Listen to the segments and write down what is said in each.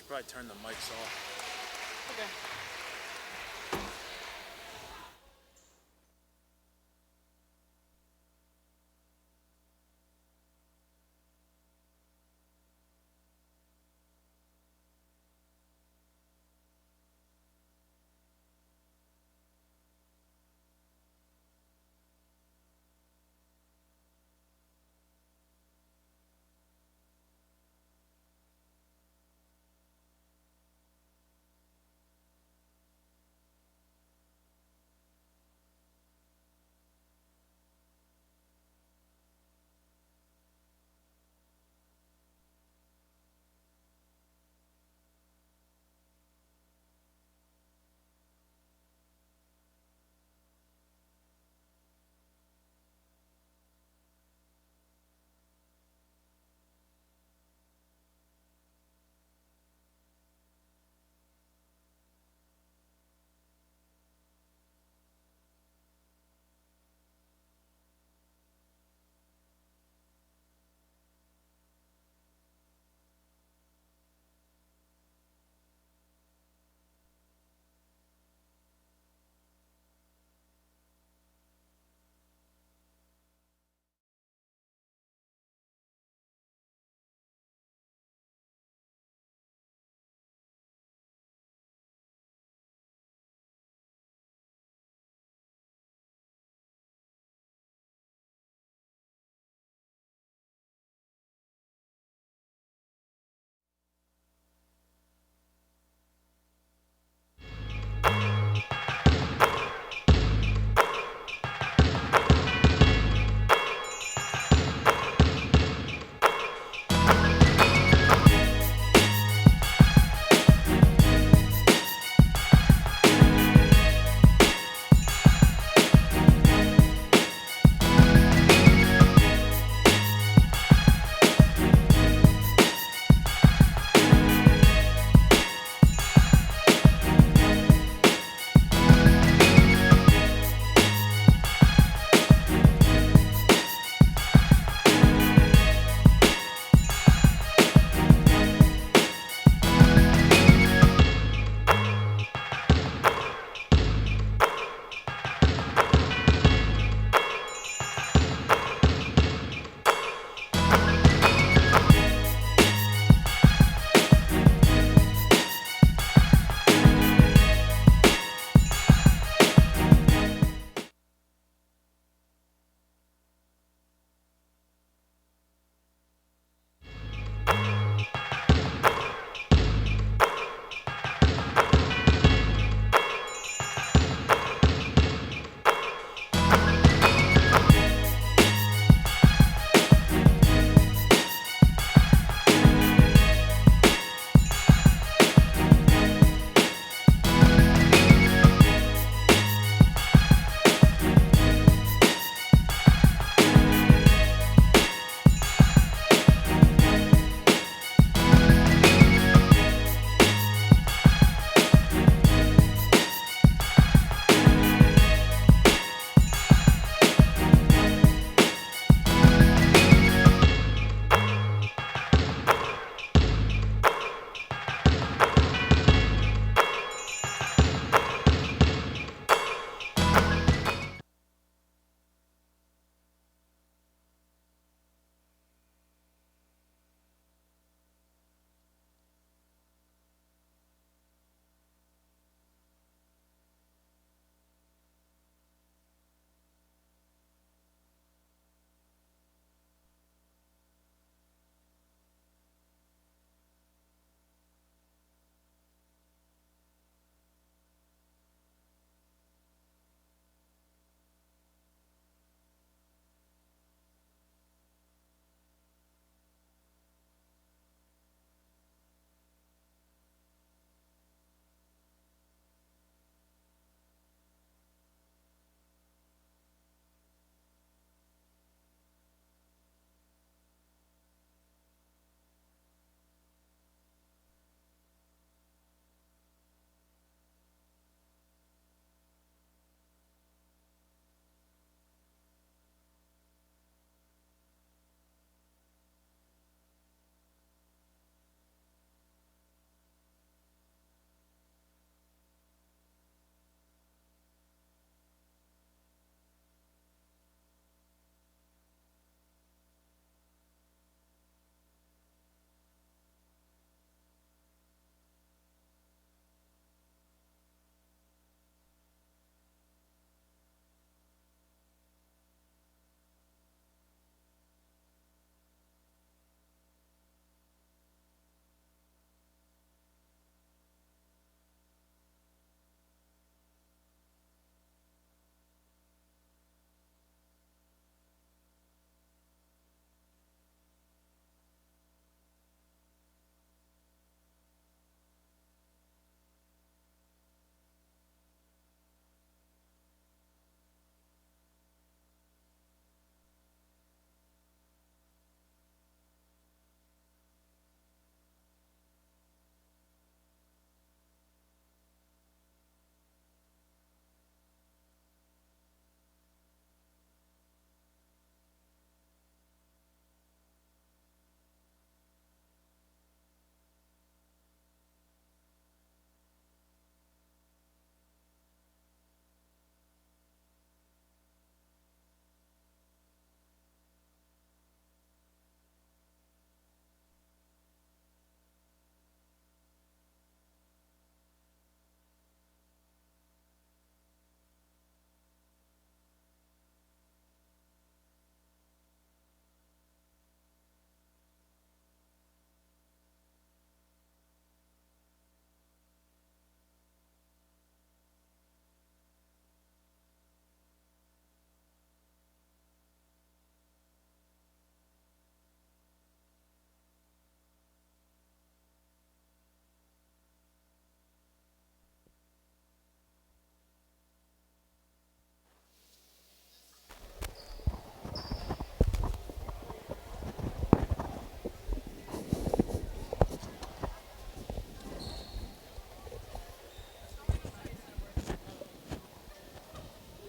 Probably turn the mics off. Okay.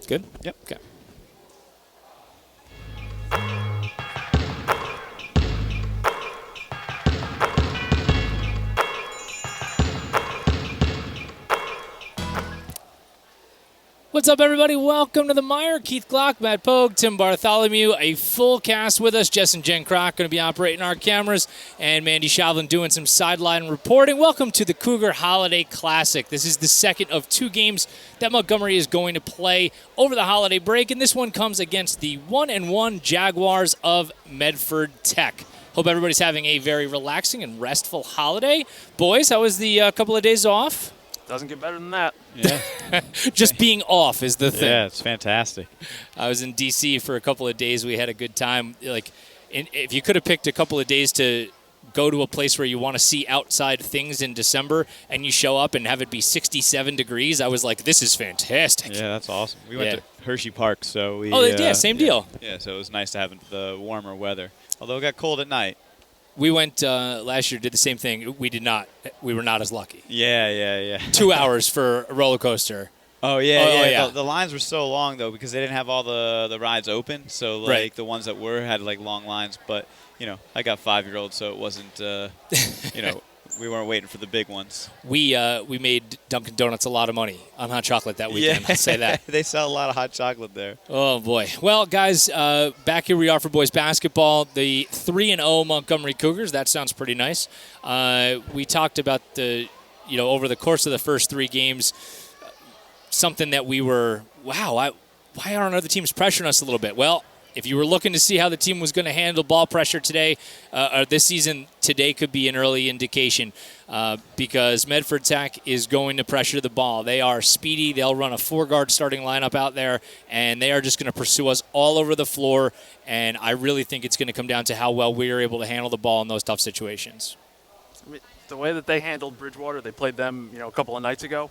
Good? Yep. Okay. What's up, everybody? Welcome to the Mire. Keith Glock, Matt Pogue, Tim Bartholomew. A full cast with us. Jess and Jen Kroc going to be operating our cameras, and Mandy Shavlin doing some sideline reporting. Welcome to the Cougar Holiday Classic. This is the second of 2 games that Montgomery is going to play over the holiday break, and this one comes against the 1-1 Jaguars of Medford Tech. Hope everybody's having a very relaxing and restful holiday. Boys, how was the couple of days off? Doesn't get better than that. Yeah. Just being off is the thing. Yeah, it's fantastic. I was in D.C. for a couple of days. We had a good time. If you could have picked a couple of days to go to a place where you want to see outside things in December and you show up and have it be 67 degrees, I was like, this is fantastic. Yeah, that's awesome. We went to Hershey Park, so we... Same deal. Yeah, so it was nice to have the warmer weather. Although it got cold at night. We went last year, did the same thing. We did not. We were not as lucky. Yeah. 2 hours for a roller coaster. Oh, yeah. The lines were so long, though, because they didn't have all the rides open. So, the ones that were had, long lines. But, I got 5-year-olds, so it wasn't, we weren't waiting for the big ones. We made Dunkin' Donuts a lot of money on hot chocolate that weekend. I'll say that. They sell a lot of hot chocolate there. Oh, boy. Well, guys, back here we are for boys basketball. The 3-0 Montgomery Cougars. That sounds pretty nice. We talked about over the course of the first 3 games, something that we were, why aren't other teams pressuring us a little bit? Well, if you were looking to see how the team was going to handle ball pressure today, or this season, today could be an early indication because Medford Tech is going to pressure the ball. They are speedy. They'll run a 4-guard starting lineup out there, and they are just going to pursue us all over the floor, and I really think it's going to come down to how well we are able to handle the ball in those tough situations. I mean, the way that they handled Bridgewater, they played them, a couple of nights ago.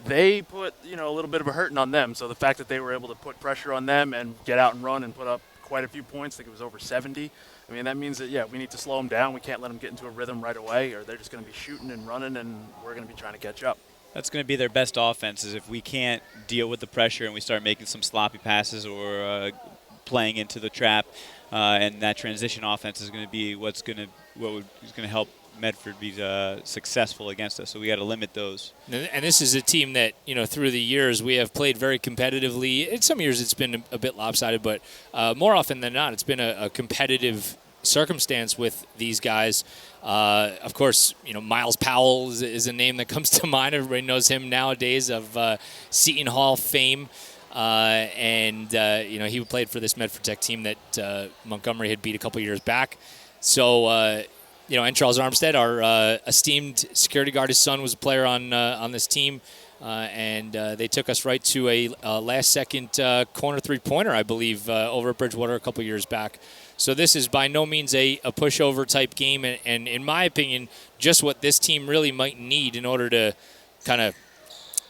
They put, a little bit of a hurting on them. So the fact that they were able to put pressure on them and get out and run and put up quite a few points, I think it was over 70. I mean, that means that, we need to slow them down. We can't let them get into a rhythm right away, or they're just going to be shooting and running, and we're going to be trying to catch up. That's going to be their best offense is if we can't deal with the pressure and we start making some sloppy passes or playing into the trap, and that transition offense is going to be what's going to help Medford be successful against us, so we got to limit those. And this is a team that, through the years we have played very competitively. In some years it's been a bit lopsided, but more often than not it's been a competitive circumstance with these guys. Of course, Myles Powell is a name that comes to mind. Everybody knows him nowadays of Seton Hall fame. He played for this Medford Tech team that Montgomery had beat a couple years back. So, and Charles Armstead, our esteemed security guard, his son was a player on this team, and they took us right to a last-second corner three-pointer, I believe, over at Bridgewater a couple years back. So this is by no means a pushover type game, and in my opinion, just what this team really might need in order to kind of,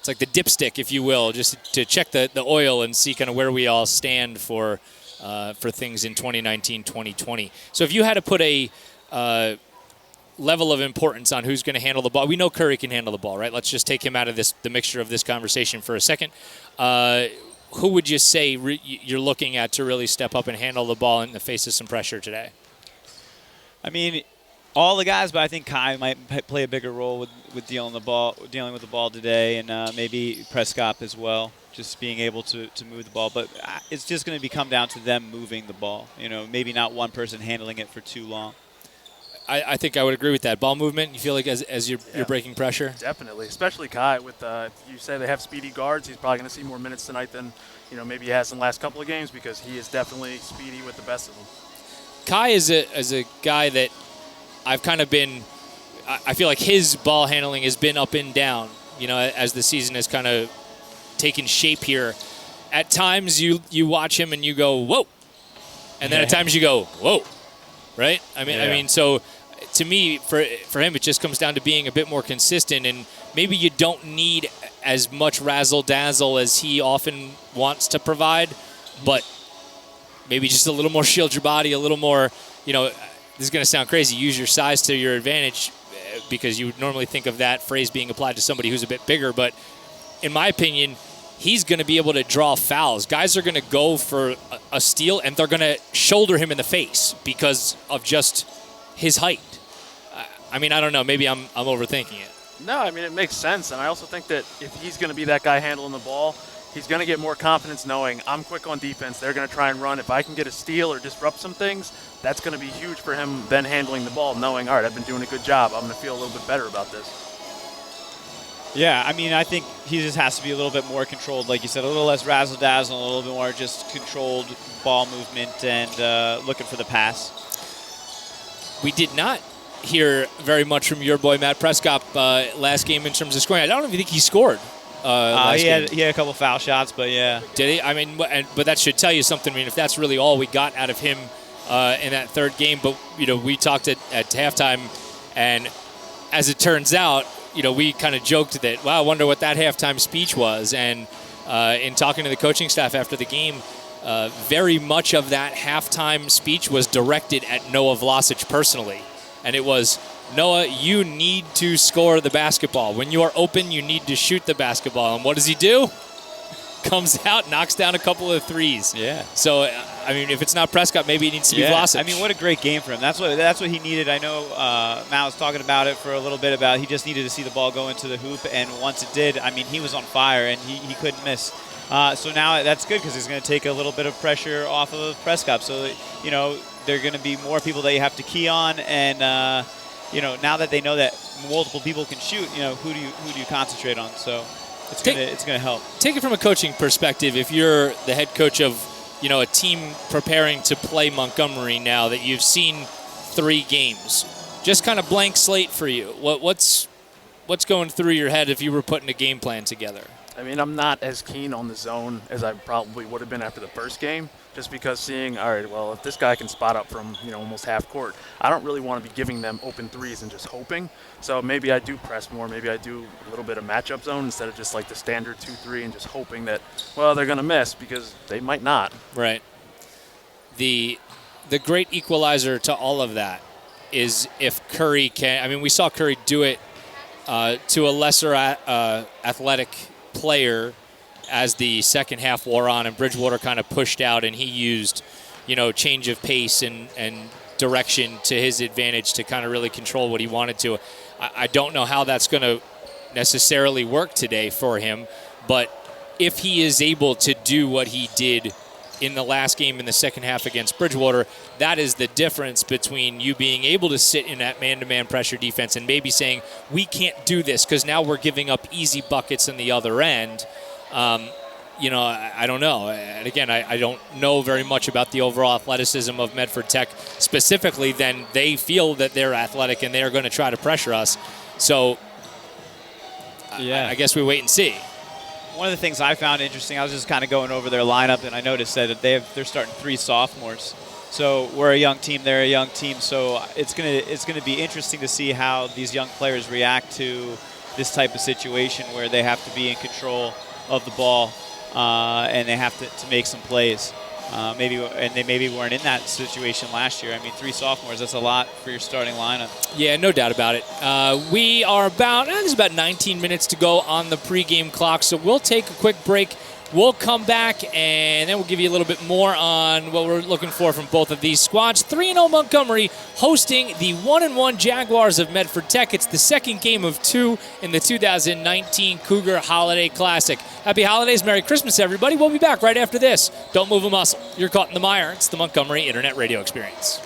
it's like the dipstick, if you will, just to check the oil and see kind of where we all stand for things in 2019, 2020. So if you had to put a level of importance on who's going to handle the ball. We know Curry can handle the ball, right? Let's just take him out of the mixture of this conversation for a second. Who would you say you're looking at to really step up and handle the ball in the face of some pressure today? I mean, all the guys, but I think Kai might play a bigger role with dealing with the ball today, and maybe Prescott as well, just being able to move the ball. But it's just going to come down to them moving the ball. Maybe not one person handling it for too long. I think I would agree with that. Ball movement, you feel like as you're breaking pressure? Definitely, especially Kai. With you say they have speedy guards, he's probably going to see more minutes tonight than maybe he has in the last couple of games because he is definitely speedy with the best of them. Kai is a guy that I've kind of been – I feel like his ball handling has been up and down, as the season has kind of taken shape here. At times you watch him and you go, whoa. And then at times you go, whoa. Right? I mean, so to me, for him, it just comes down to being a bit more consistent, and maybe you don't need as much razzle-dazzle as he often wants to provide, but maybe just a little more shield your body, a little more, this is going to sound crazy, use your size to your advantage, because you would normally think of that phrase being applied to somebody who's a bit bigger, but in my opinion, he's going to be able to draw fouls. Guys are going to go for a steal, and they're going to shoulder him in the face because of just his height. I mean, I don't know. Maybe I'm overthinking it. No, I mean, it makes sense. And I also think that if he's going to be that guy handling the ball, he's going to get more confidence knowing I'm quick on defense. They're going to try and run. If I can get a steal or disrupt some things, that's going to be huge for him then handling the ball, knowing, all right, I've been doing a good job. I'm going to feel a little bit better about this. Yeah, I mean, I think he just has to be a little bit more controlled, like you said, a little less razzle-dazzle, a little bit more just controlled ball movement and looking for the pass. We did not hear very much from your boy Matt Prescott last game in terms of scoring. I don't even think he scored. He had a couple foul shots, but yeah. Did he? I mean, but that should tell you something. I mean, if that's really all we got out of him in that third game, but we talked at halftime, and as it turns out, we kind of joked that, wow, I wonder what that halftime speech was. And in talking to the coaching staff after the game, very much of that halftime speech was directed at Noah Vlasic personally. And it was, Noah, you need to score the basketball. When you are open, you need to shoot the basketball. And what does he do? Comes out, knocks down a couple of threes. Yeah. So, I mean, if it's not Prescott, maybe it needs to be Vlasic. I mean, what a great game for him. That's what he needed. I know Matt was talking about it for a little bit about he just needed to see the ball go into the hoop, and once it did, I mean, he was on fire, and he couldn't miss. So now that's good because it's going to take a little bit of pressure off of Prescott. So, there are going to be more people that you have to key on, and, now that they know that multiple people can shoot, who do you concentrate on? So it's going to help. Take it from a coaching perspective. If you're the head coach of a team preparing to play Montgomery now that you've seen 3 games, just kind of blank slate for you. What's going through your head if you were putting a game plan together? I mean, I'm not as keen on the zone as I probably would have been after the first game, just because seeing, all right, well, if this guy can spot up from, almost half court, I don't really want to be giving them open threes and just hoping. So maybe I do press more. Maybe I do a little bit of matchup zone instead of just like the standard 2-3 and just hoping that, well, they're going to miss because they might not. Right. The great equalizer to all of that is if Curry can. I mean, we saw Curry do it to a lesser athletic player as the second half wore on and Bridgewater kind of pushed out, and he used, change of pace and direction to his advantage to kind of really control what he wanted to. I don't know how that's going to necessarily work today for him, but if he is able to do what he did in the last game in the second half against Bridgewater, that is the difference between you being able to sit in that man-to-man pressure defense and maybe saying, we can't do this because now we're giving up easy buckets on the other end. I don't know. And again, I don't know very much about the overall athleticism of Medford Tech specifically. Then they feel that they're athletic and they are going to try to pressure us. So I guess we wait and see. One of the things I found interesting, I was just kind of going over their lineup, and I noticed that they're starting 3 sophomores. So we're a young team, they're a young team. So it's gonna be interesting to see how these young players react to this type of situation where they have to be in control of the ball and they have to make some plays. They maybe weren't in that situation last year. I mean, 3 sophomores, that's a lot for your starting lineup. Yeah, no doubt about it. We are there's about 19 minutes to go on the pregame clock, so we'll take a quick break. We'll come back, and then we'll give you a little bit more on what we're looking for from both of these squads. 3-0 Montgomery hosting the 1-1 Jaguars of Medford Tech. It's the second game of 2 in the 2019 Cougar Holiday Classic. Happy holidays, Merry Christmas, everybody. We'll be back right after this. Don't move a muscle. You're caught in the mire. It's the Montgomery Internet Radio Experience.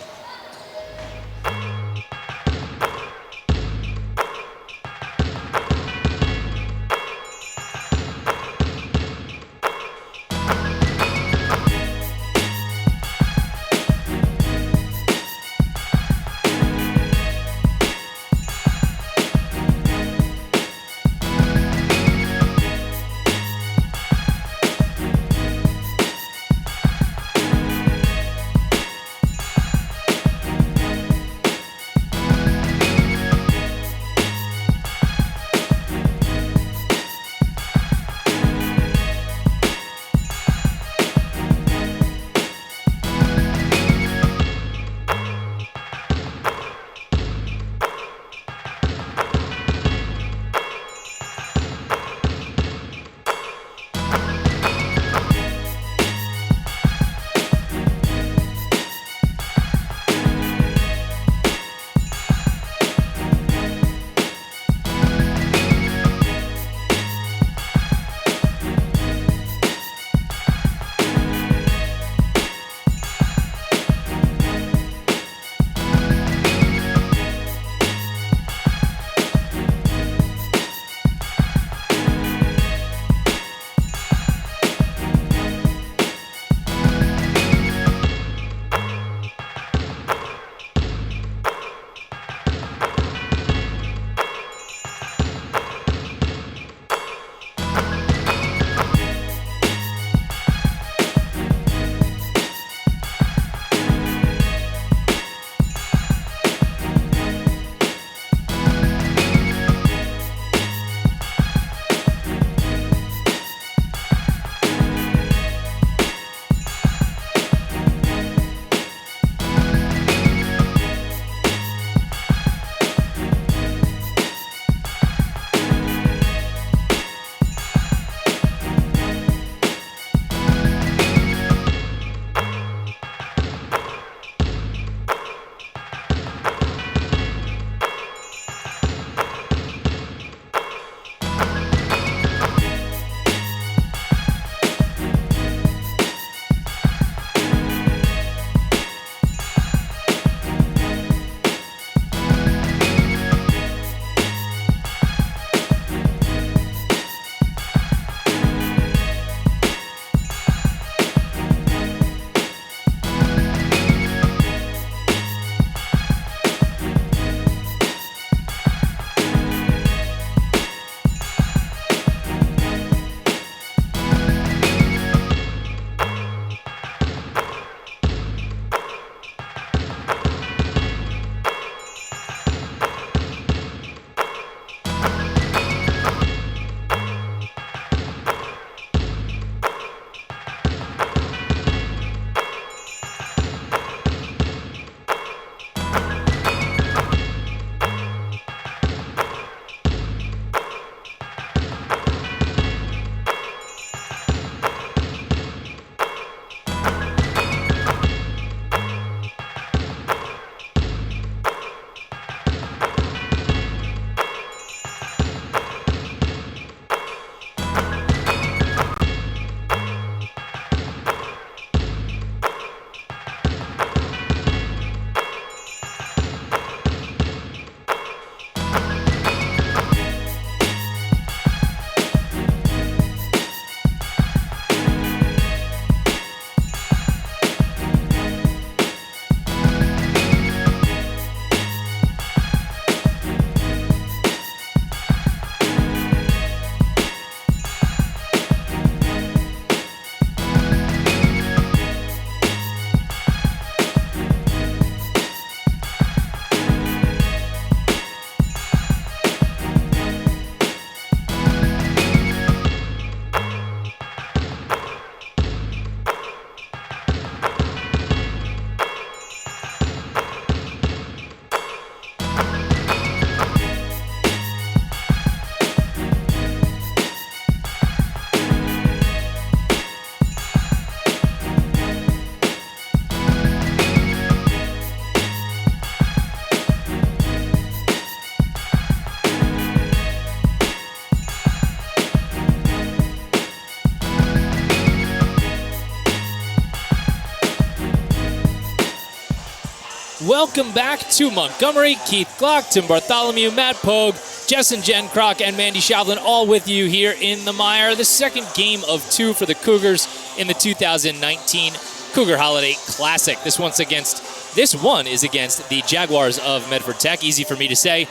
welcome back to Montgomery. Keith Glock, Tim Bartholomew, Matt Pogue, Jess and Jen Kroc, and Mandy Shavlin all with you here in the Mire. The second game of 2 for the Cougars in the 2019 Cougar Holiday Classic. This one is against the Jaguars of Medford Tech. Easy for me to say.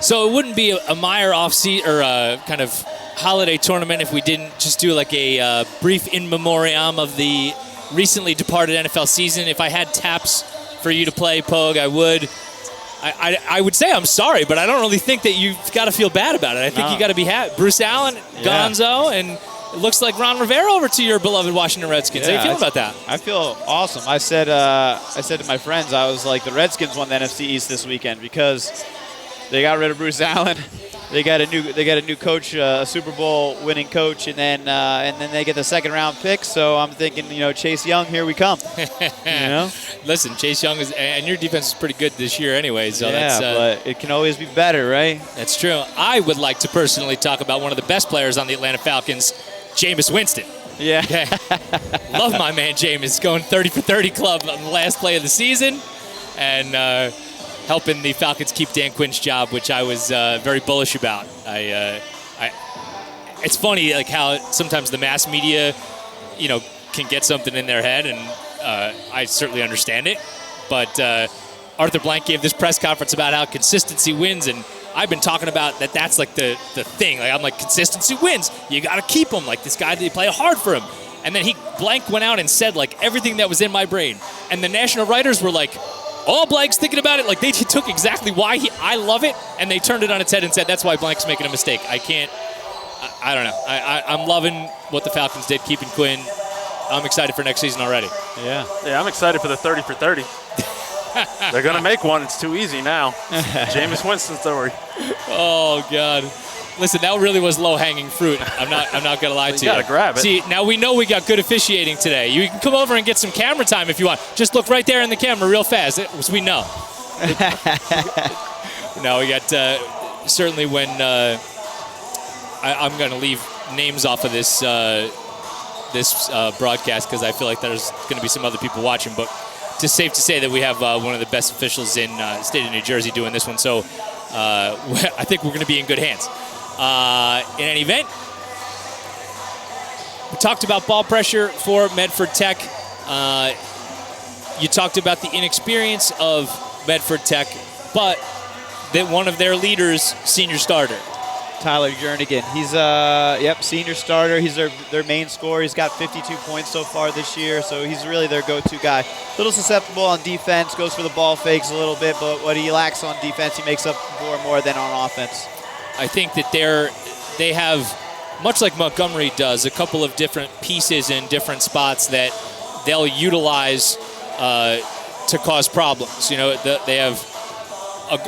So it wouldn't be a Mire off-season or a kind of holiday tournament if we didn't just do like a brief in memoriam of the recently departed NFL season. If I had taps for you to play, Pogue, I would. I would say I'm sorry, but I don't really think that you've got to feel bad about it. I think you got to be happy. Bruce Allen, Gonzo, and it looks like Ron Rivera over to your beloved Washington Redskins. How do you feel about that? I feel awesome. I said to my friends, I was like, the Redskins won the NFC East this weekend because they got rid of Bruce Allen. They got a new coach, a Super Bowl winning coach, and then they get the second round pick. So I'm thinking, Chase Young, here we come. Listen, Chase Young and your defense is pretty good this year anyway. So but it can always be better, right? That's true. I would like to personally talk about one of the best players on the Atlanta Falcons, Jameis Winston. Yeah. Okay. Love my man Jameis, going 30 for 30 club on the last play of the season, and helping the Falcons keep Dan Quinn's job, which I was very bullish about. It's funny like how sometimes the mass media, can get something in their head, and I certainly understand it. But Arthur Blank gave this press conference about how consistency wins, and I've been talking about that's like the thing. Like I'm like, consistency wins. You got to keep him. Like this guy, they play hard for him. And then Blank went out and said like everything that was in my brain, and the national writers were like, all Blank's thinking about it, like they took exactly why I love it, and they turned it on its head and said that's why Blank's making a mistake. I don't know. I'm loving what the Falcons did, keeping Quinn. I'm excited for next season already. Yeah, I'm excited for the 30 for 30. They're going to make one. It's too easy now. Jameis Winston story. Oh, God. Listen, that really was low-hanging fruit. I'm not going to lie to you. You got to grab it. See, now we know we got good officiating today. You can come over and get some camera time if you want. Just look right there in the camera real fast, as we know. No, we got certainly when I'm going to leave names off of this broadcast because I feel like there's going to be some other people watching, but just safe to say that we have one of the best officials in the state of New Jersey doing this one, so I think we're going to be in good hands. In any event, we talked about ball pressure for Medford Tech. You talked about the inexperience of Medford Tech, but that one of their leaders, senior starter. Tyler Jernigan. He's senior starter. He's their main scorer. He's got 52 points so far this year, so he's really their go-to guy. A little susceptible on defense, goes for the ball fakes a little bit, but what he lacks on defense, he makes up for more than on offense. I think that they have, much like Montgomery does, a couple of different pieces in different spots that they'll utilize to cause problems. They have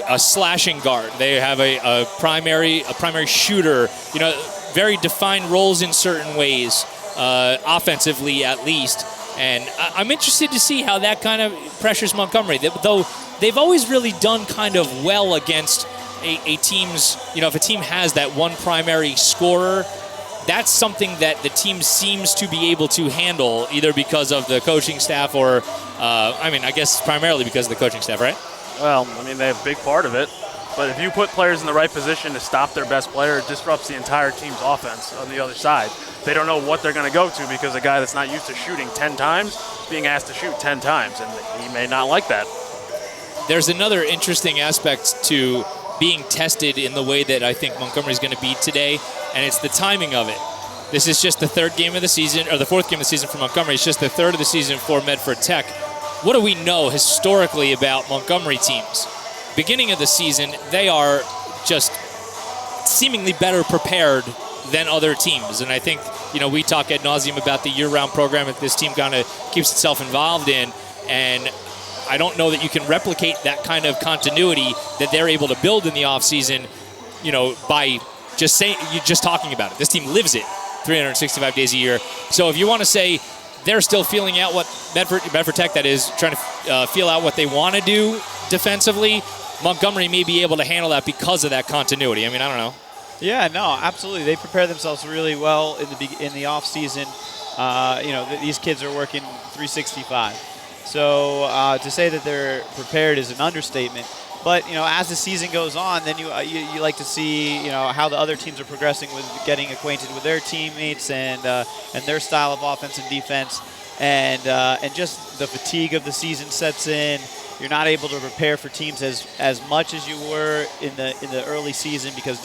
a slashing guard. They have a primary shooter. Very defined roles in certain ways, offensively at least. And I'm interested to see how that kind of pressures Montgomery. Though they've always really done kind of well against a team's, if a team has that one primary scorer, that's something that the team seems to be able to handle, either because of the coaching staff or, I guess primarily because of the coaching staff, right? Well, they have a big part of it. But if you put players in the right position to stop their best player, it disrupts the entire team's offense on the other side. They don't know what they're going to go to because a guy that's not used to shooting 10 times being asked to shoot 10 times, and he may not like that. There's another interesting aspect to being tested in the way that I think Montgomery's going to be today, and it's the timing of it. This is just the third game of the season, or the fourth game of the season for Montgomery. It's just the third of the season for Medford Tech. What do we know historically about Montgomery teams? Beginning of the season, they are just seemingly better prepared than other teams. And I think, we talk ad nauseum about the year-round program that this team kind of keeps itself involved in. And I don't know that you can replicate that kind of continuity that they're able to build in the offseason, by just talking about it. This team lives it 365 days a year. So if you want to say they're still feeling out what Medford Tech, that is, trying to feel out what they want to do defensively, Montgomery may be able to handle that because of that continuity. I don't know. Yeah, no, absolutely. They prepare themselves really well in the off season. These kids are working 365. So to say that they're prepared is an understatement. But as the season goes on, then you like to see how the other teams are progressing with getting acquainted with their teammates and their style of offense and defense, and just the fatigue of the season sets in. You're not able to prepare for teams as much as you were in the early season because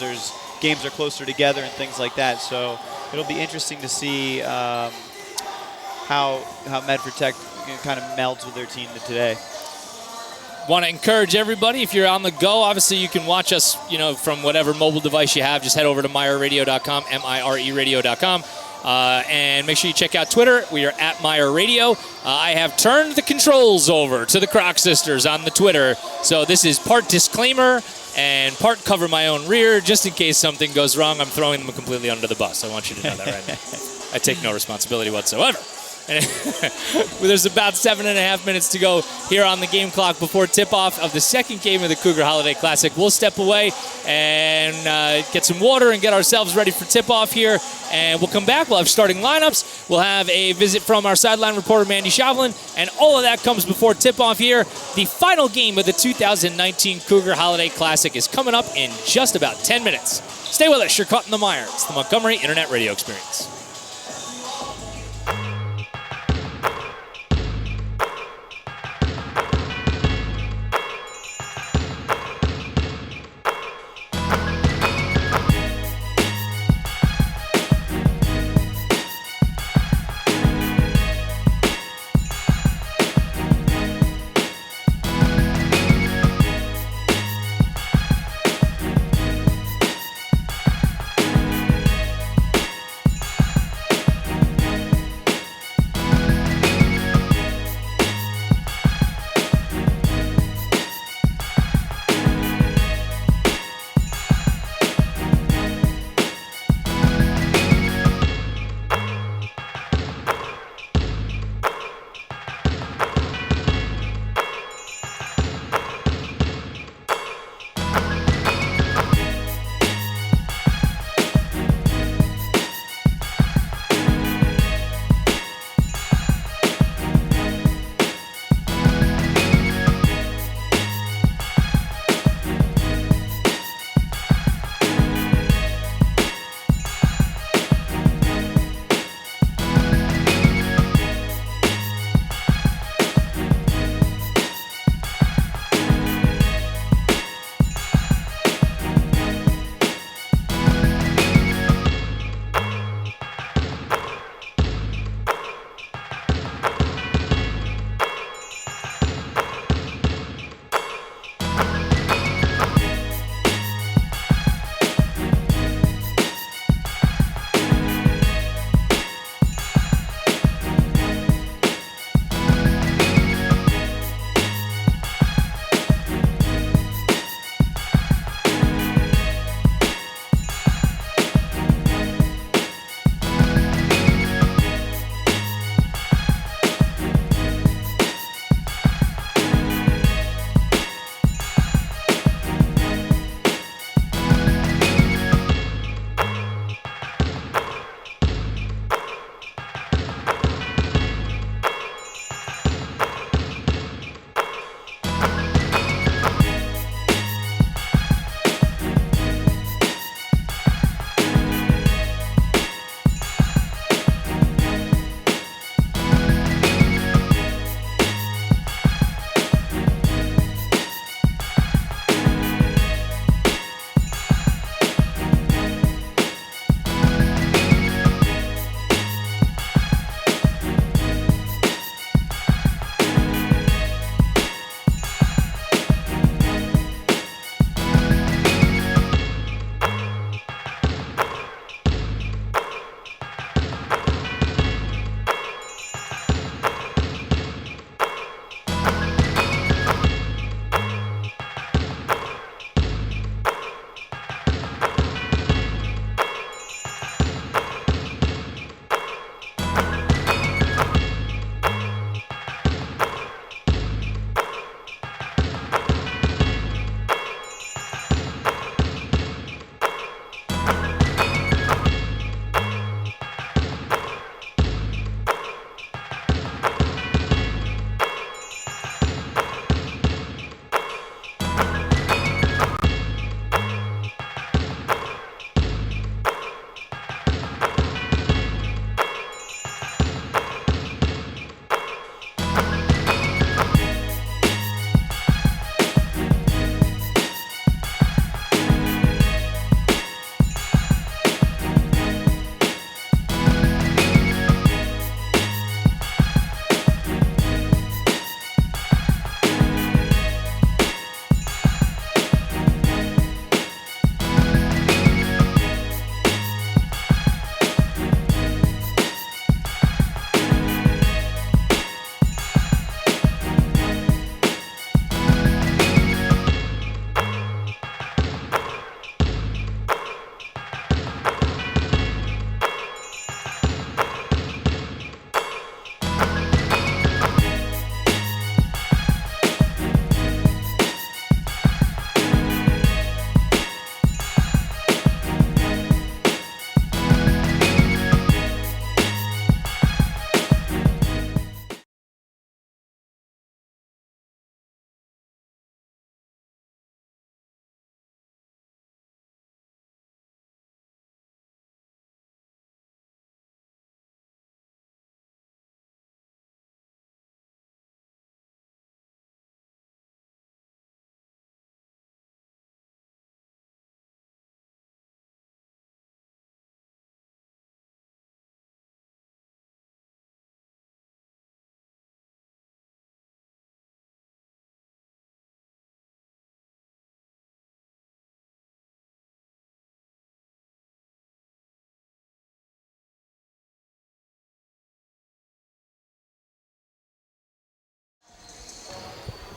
games are closer together and things like that. So it'll be interesting to see how Medford Tech kind of melds with their team today. Want to encourage everybody, if you're on the go, obviously you can watch us, from whatever mobile device you have. Just head over to mireradio.com, mireradio.com, and make sure you check out Twitter. We are at Mire Radio. I have turned the controls over to the Croc sisters on the Twitter, so this is part disclaimer and part cover my own rear. Just in case something goes wrong, I'm throwing them completely under the bus. I want you to know that right now. I take no responsibility whatsoever. There's about 7.5 minutes to go here on the game clock before tip-off of the second game of the Cougar Holiday Classic. We'll step away and get some water and get ourselves ready for tip-off here. And we'll come back. We'll have starting lineups. We'll have a visit from our sideline reporter, Mandy Shavlin. And all of that comes before tip-off here. The final game of the 2019 Cougar Holiday Classic is coming up in just about 10 minutes. Stay with us. You're caught in the mire. It's the Montgomery Internet Radio Experience.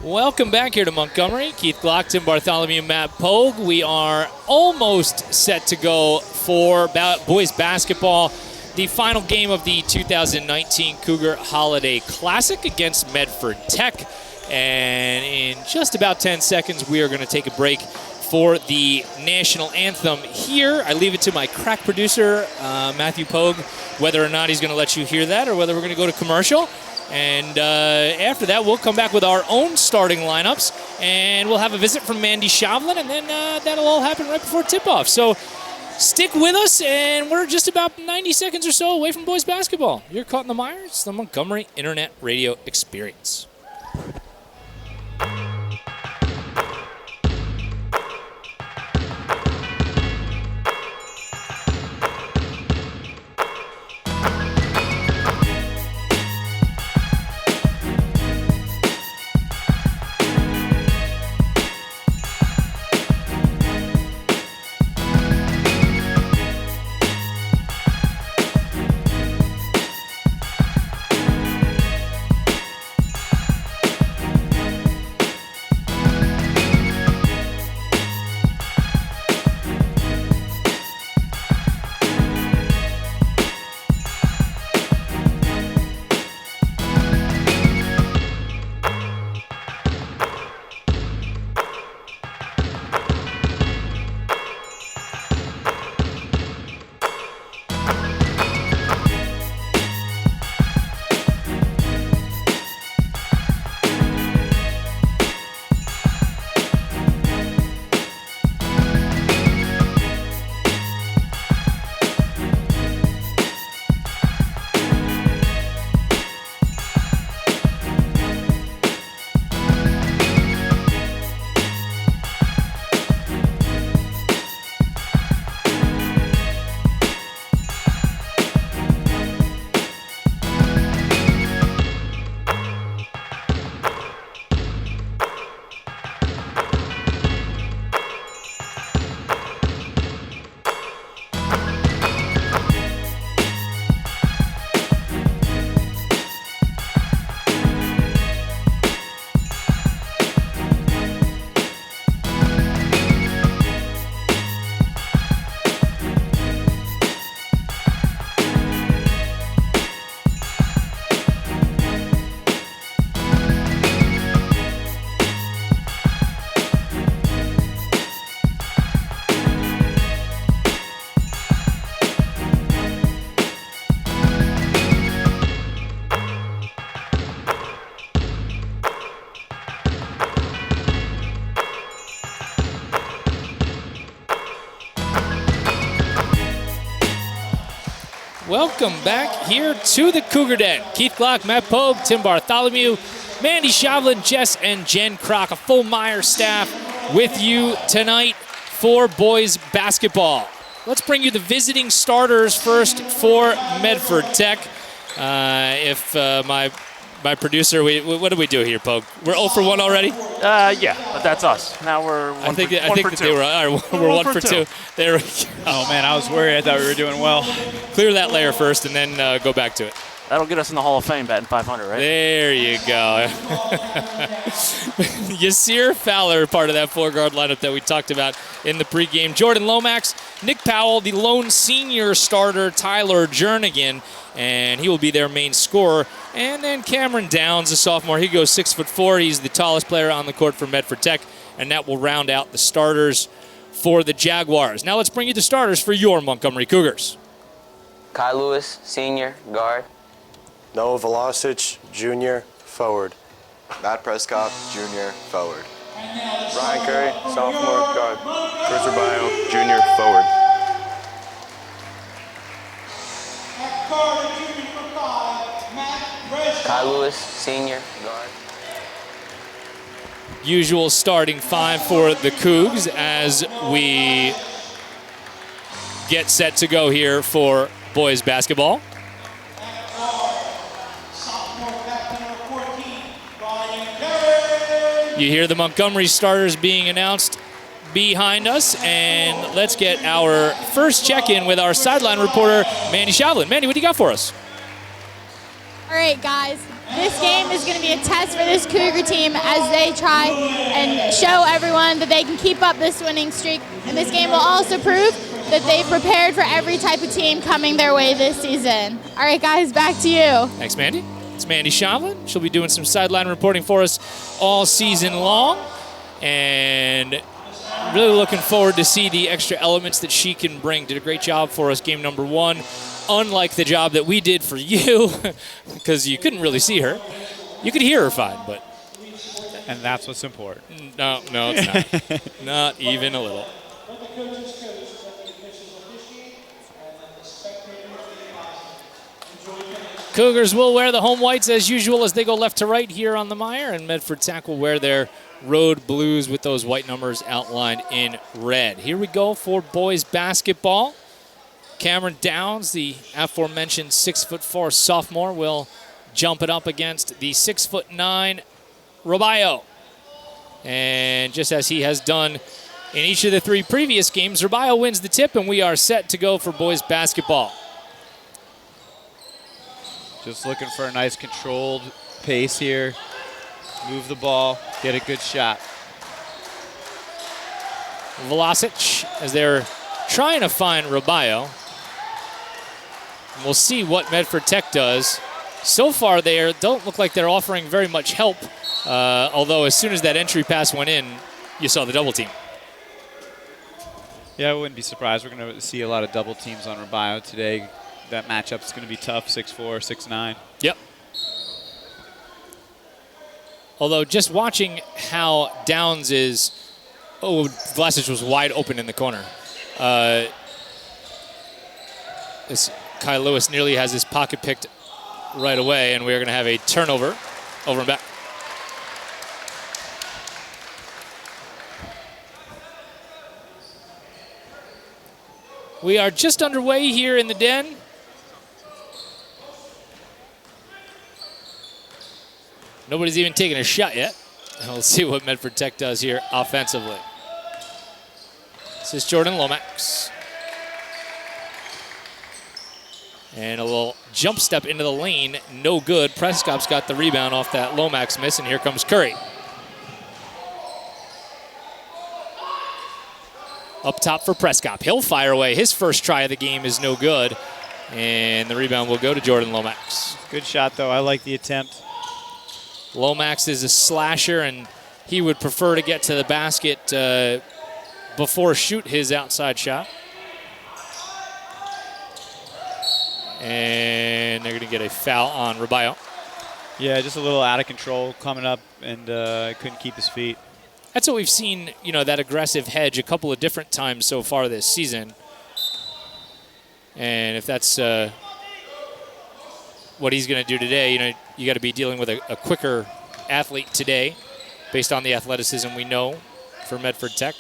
Welcome back here to Montgomery. Keith Glock, Tim Bartholomew, Matt Pogue. We are almost set to go for boys basketball. The final game of the 2019 Cougar Holiday Classic against Medford Tech. And in just about 10 seconds, we are going to take a break for the national anthem here. I leave it to my crack producer, Matthew Pogue, whether or not he's going to let you hear that or whether we're going to go to commercial. And after that, we'll come back with our own starting lineups, and we'll have a visit from Mandy Shavlin, and then that'll all happen right before tip-off. So stick with us, and we're just about 90 seconds or so away from boys basketball. You're caught in the mire. It's the Montgomery Internet Radio Experience. Welcome back here to the Cougar Den. Keith Glock, Matt Pogue, Tim Bartholomew, Mandy Shavlin, Jess and Jen Kroc, a full Meyer staff with you tonight for boys basketball. Let's bring you the visiting starters first for Medford Tech. My producer, what did we do here, Pogue? We're 0 for 1 already? Yeah, but that's us. Now we're 1 for 2. I think that they were. All right, we're 1 for 2. There we go. Oh man, I was worried. I thought we were doing well. Clear that layer first, and then go back to it. That'll get us in the Hall of Fame batting 500, right? There you go. Yasir Fowler, part of that four-guard lineup that we talked about in the pregame. Jordan Lomax, Nick Powell, the lone senior starter, Tyler Jernigan, and he will be their main scorer. And then Cameron Downs, a sophomore. He goes 6'4". He's the tallest player on the court for Medford Tech, and that will round out the starters for the Jaguars. Now let's bring you the starters for your Montgomery Cougars. Kai Lewis, senior, guard. Noah Velocic, junior, forward. Matt Prescott, junior, forward. Ryan Curry, sophomore, guard. Chris Bio, junior, forward. Kai Lewis, senior, guard. Usual starting five for the Cougs as we get set to go here for boys basketball. You hear the Montgomery starters being announced behind us, and let's get our first check-in with our sideline reporter, Mandy Shavlin. Mandy, what do you got for us? All right, guys, This game is going to be a test for this Cougar team as they try and show everyone that they can keep up this winning streak. And this game will also prove that they prepared for every type of team coming their way this season. All right, guys, back to you. Thanks, Mandy. It's Mandy Shavlin. She'll be doing some sideline reporting for us all season long. And really looking forward to see the extra elements that she can bring. Did a great job for us game number 1. Unlike the job that we did for you, because you couldn't really see her. You could hear her fine, but... And that's what's important. No, it's not. Not even a little. Cougars will wear the home whites as usual as they go left to right here on the Mire, and Medford Tech will wear their road blues with those white numbers outlined in red. Here we go for boys basketball. Cameron Downs, the aforementioned 6'4" sophomore, will jump it up against the 6'9" Robayo. And just as he has done in each of the 3 previous games, Robayo wins the tip, and we are set to go for boys basketball. Just looking for a nice controlled pace here. Move the ball, get a good shot. Velocic, as they're trying to find Robayo. We'll see what Medford Tech does. So far, they don't look like they're offering very much help, although as soon as that entry pass went in, you saw the double team. Yeah, I wouldn't be surprised. We're going to see a lot of double teams on Robayo today. That matchup is going to be tough, 6'4", 6'9". Yep. Although just watching how Downs is, Vlasic was wide open in the corner. This Kai Lewis nearly has his pocket picked right away, and we are going to have a turnover over and back. We are just underway here in the den. Nobody's even taken a shot yet. And we'll see what Medford Tech does here offensively. This is Jordan Lomax. And a little jump step into the lane, no good. Prescott's got the rebound off that Lomax miss, and here comes Curry. Up top for Prescott. He'll fire away. His first try of the game is no good. And the rebound will go to Jordan Lomax. Good shot, though. I like the attempt. Lomax is a slasher, and he would prefer to get to the basket before shoot his outside shot. And they're going to get a foul on Robayo. Yeah, just a little out of control coming up, and couldn't keep his feet. That's what we've seen, that aggressive hedge a couple of different times so far this season. And if that's what he's going to do today, you got to be dealing with a quicker athlete today based on the athleticism we know for Medford Tech.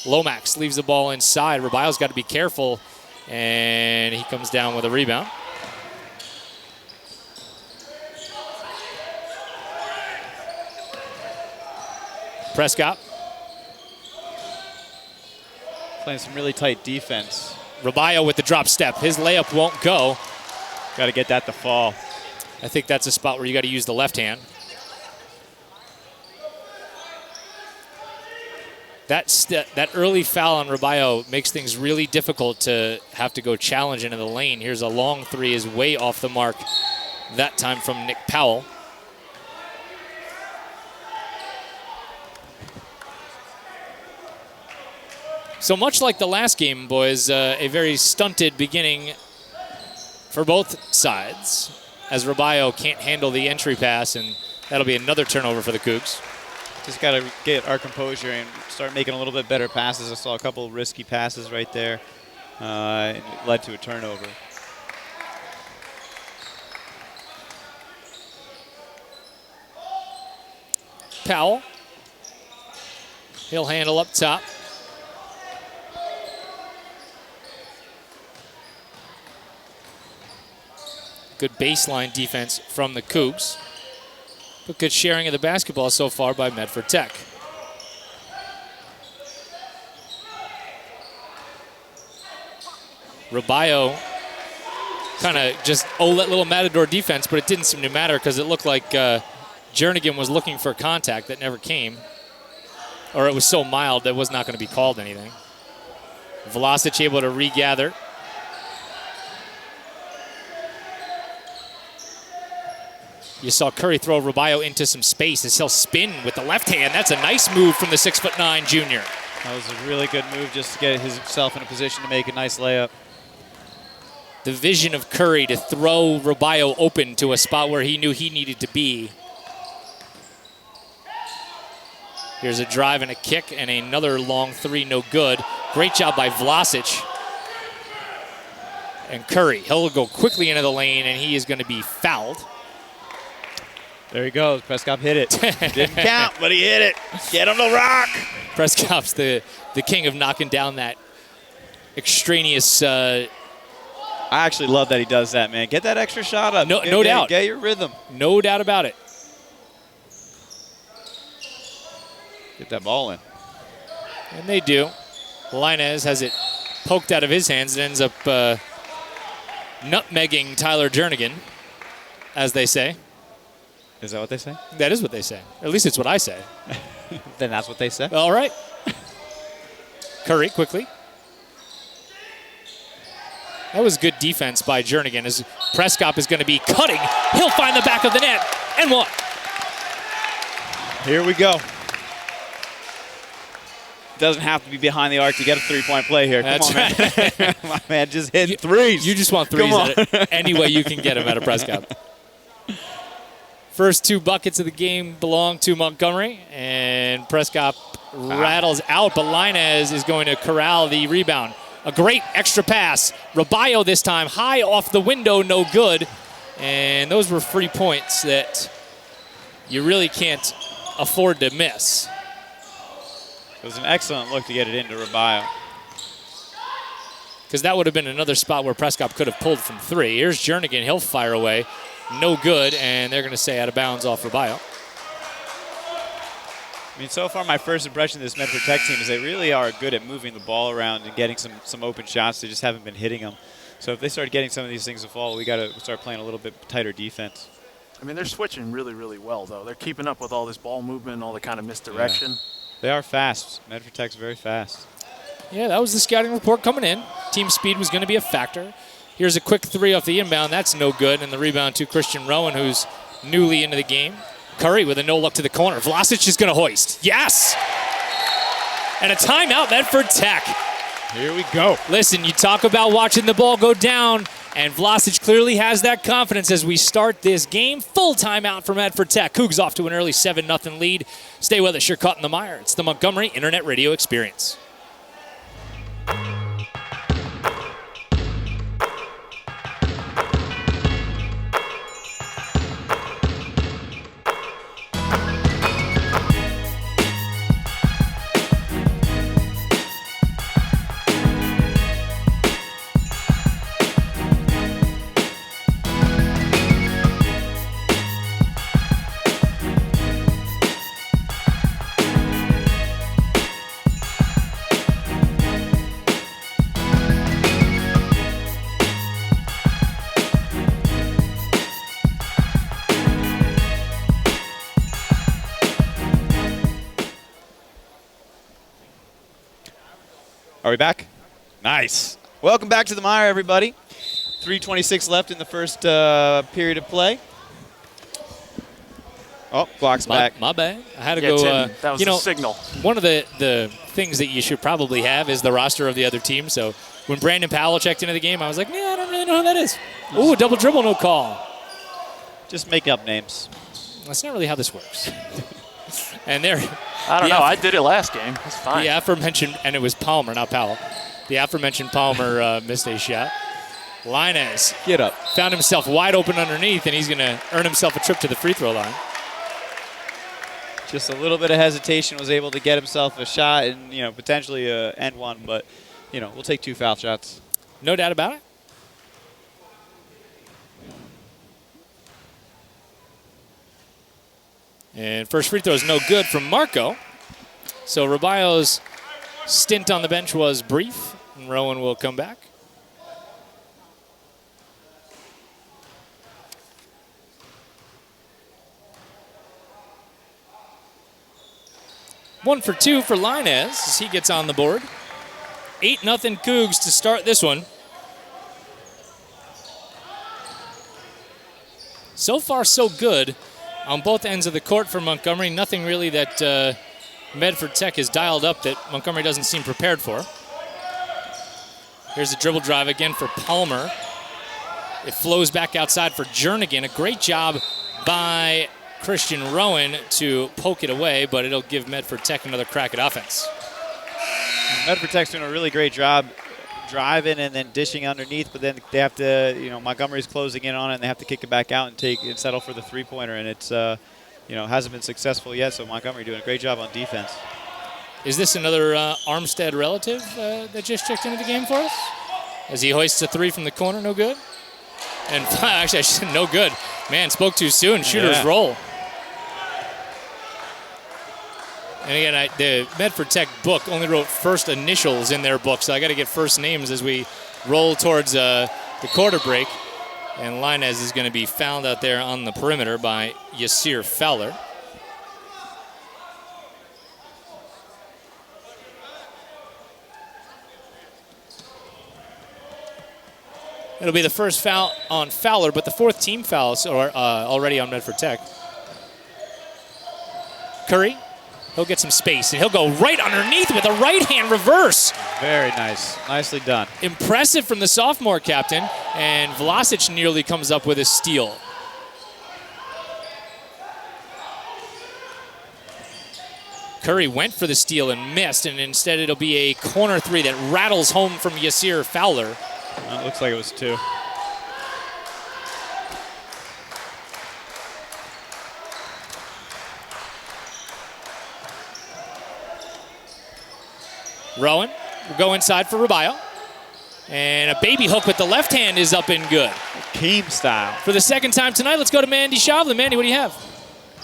Lomax leaves the ball inside. Robayo's got to be careful, and he comes down with a rebound. Prescott. Playing some really tight defense. Robayo with the drop step. His layup won't go. Got to get that to fall. I think that's a spot where you got to use the left hand. That early foul on Robayo makes things really difficult to have to go challenge into the lane. Here's a long three, is way off the mark. That time from Nick Powell. So much like the last game, boys, a very stunted beginning for both sides, as Robayo can't handle the entry pass, and that'll be another turnover for the Cougs. Just got to get our composure and start making a little bit better passes. I saw a couple of risky passes right there, and it led to a turnover. Powell. He'll handle up top. Good baseline defense from the Cougs. But good sharing of the basketball so far by Medford Tech. Robayo kind of just that little Matador defense, but it didn't seem to matter because it looked like Jernigan was looking for contact that never came. Or it was so mild that it was not going to be called anything. Vlasic able to regather. You saw Curry throw Rubio into some space as he'll spin with the left hand. That's a nice move from the 6'9" junior. That was a really good move just to get himself in a position to make a nice layup. The vision of Curry to throw Rubio open to a spot where he knew he needed to be. Here's a drive and a kick and another long three, no good. Great job by Vlasic. And Curry, he'll go quickly into the lane and he is going to be fouled. There he goes. Prescott hit it. Didn't count, but he hit it. Get him to rock. Prescott's the king of knocking down that extraneous. I actually love that he does that, man. Get that extra shot up. No doubt. Get your rhythm. No doubt about it. Get that ball in. And they do. Linez has it poked out of his hands and ends up nutmegging Tyler Jernigan, as they say. Is that what they say? That is what they say. At least it's what I say. Then that's what they say. All right. Curry quickly. That was good defense by Jernigan as Prescott is going to be cutting. He'll find the back of the net and one. Here we go. Doesn't have to be behind the arc to get a three-point play here. That's Come on, man. My man just hit threes. You just want threes any way you can get them out of Prescott. First two buckets of the game belong to Montgomery, and Prescott rattles out, but Linez is going to corral the rebound. A great extra pass. Rubio this time, high off the window, no good. And those were free points that you really can't afford to miss. It was an excellent look to get it into Rubio. Because that would have been another spot where Prescott could have pulled from three. Here's Jernigan, he'll fire away. No good, and they're going to say out of bounds off Rubio. I mean, so far my first impression of this Medford Tech team is they really are good at moving the ball around and getting some open shots. They just haven't been hitting them. So if they start getting some of these things to fall, we got to start playing a little bit tighter defense. I mean, they're switching really, really well, though. They're keeping up with all this ball movement and all the kind of misdirection. Yeah. They are fast. Medford Tech's very fast. Yeah, that was the scouting report coming in. Team speed was going to be a factor. Here's a quick three off the inbound. That's no good. And the rebound to Christian Rowan, who's newly into the game. Curry with a no-look to the corner. Vlasic is going to hoist. Yes! And a timeout, Medford Tech. Here we go. Listen, you talk about watching the ball go down, and Vlasic clearly has that confidence as we start this game. Full timeout for Medford Tech. Cougs off to an early 7-0 lead. Stay with us. You're caught in the mire. It's the Montgomery Internet Radio Experience. Are we back? Nice. Welcome back to the mire, everybody. 3:26 left in the first period of play. Oh, block's back. My bad. I had to Yeah, go. Tim, that was the signal. One of the things that you should probably have is the roster of the other team. So when Brandon Powell checked into the game, I was like, I don't really know who that is. Ooh, double dribble, no call. Just make up names. That's not really how this works. And there. I don't know. I did it last game. It's fine. The aforementioned, and it was Palmer, not Powell. The aforementioned Palmer missed a shot. Linez Get up. found himself wide open underneath, and he's going to earn himself a trip to the free throw line. Just a little bit of hesitation, was able to get himself a shot and, potentially end one, but, we'll take 2 foul shots. No doubt about it. And first free throw is no good from Marco. So Rubio's stint on the bench was brief, and Rowan will come back. 1 for 2 for Linez as he gets on the board. 8-0 Cougs to start this one. So far, so good on both ends of the court for Montgomery. Nothing really that Medford Tech has dialed up that Montgomery doesn't seem prepared for. Here's a dribble drive again for Palmer. It flows back outside for Jernigan. A great job by Christian Rowan to poke it away, but it'll give Medford Tech another crack at offense. Medford Tech's doing a really great job driving and then dishing underneath, but then they have to, Montgomery's closing in on it, and they have to kick it back out and settle for the three-pointer, and it's, hasn't been successful yet, so Montgomery doing a great job on defense. Is this another Armstead relative that just checked into the game for us? As he hoists a three from the corner, no good? And actually, I said no good. Man, spoke too soon. Shooters roll. And again, the Medford Tech book only wrote first initials in their book, so I got to get first names as we roll towards the quarter break. And Linez is going to be fouled out there on the perimeter by Yasir Fowler. It'll be the first foul on Fowler, but the fourth team foul already on Medford Tech. Curry. He'll get some space, and he'll go right underneath with a right-hand reverse. Very nice. Nicely done. Impressive from the sophomore captain, and Vlasic nearly comes up with a steal. Curry went for the steal and missed, and instead it'll be a corner three that rattles home from Yasir Fowler. It looks like it was two. Rowan will go inside for Rubio. And a baby hook with the left hand is up and good. Keem style. For the second time tonight, let's go to Mandy Shavlin. Mandy, what do you have?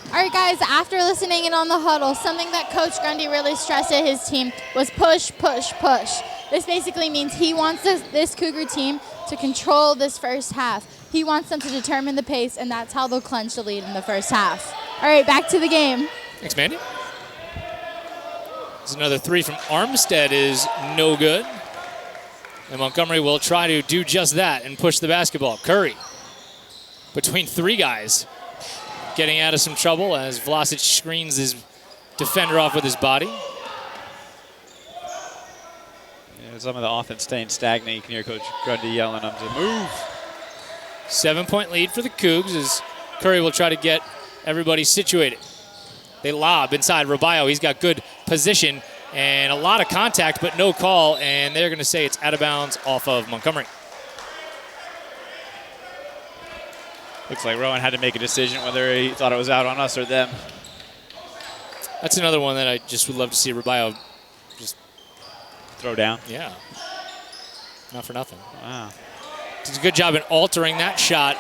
All right, guys, after listening in on the huddle, something that Coach Grundy really stressed at his team was push, push, push. This basically means he wants this Cougar team to control this first half. He wants them to determine the pace, and that's how they'll clinch the lead in the first half. All right, back to the game. Thanks, Mandy. There's another three from Armstead is no good. And Montgomery will try to do just that and push the basketball. Curry between three guys, getting out of some trouble as Vlasic screens his defender off with his body. Yeah, some of the offense staying stagnant. You can hear Coach Grundy yelling at them to move. 7-point lead for the Cougs as Curry will try to get everybody situated. They lob inside Rubio. He's got good position and a lot of contact, but no call, and they're going to say it's out of bounds off of Montgomery. Looks like Rowan had to make a decision whether he thought it was out on us or them. That's another one that I just would love to see Rubio just throw down. Yeah. Not for nothing. Wow. Does a good job in altering that shot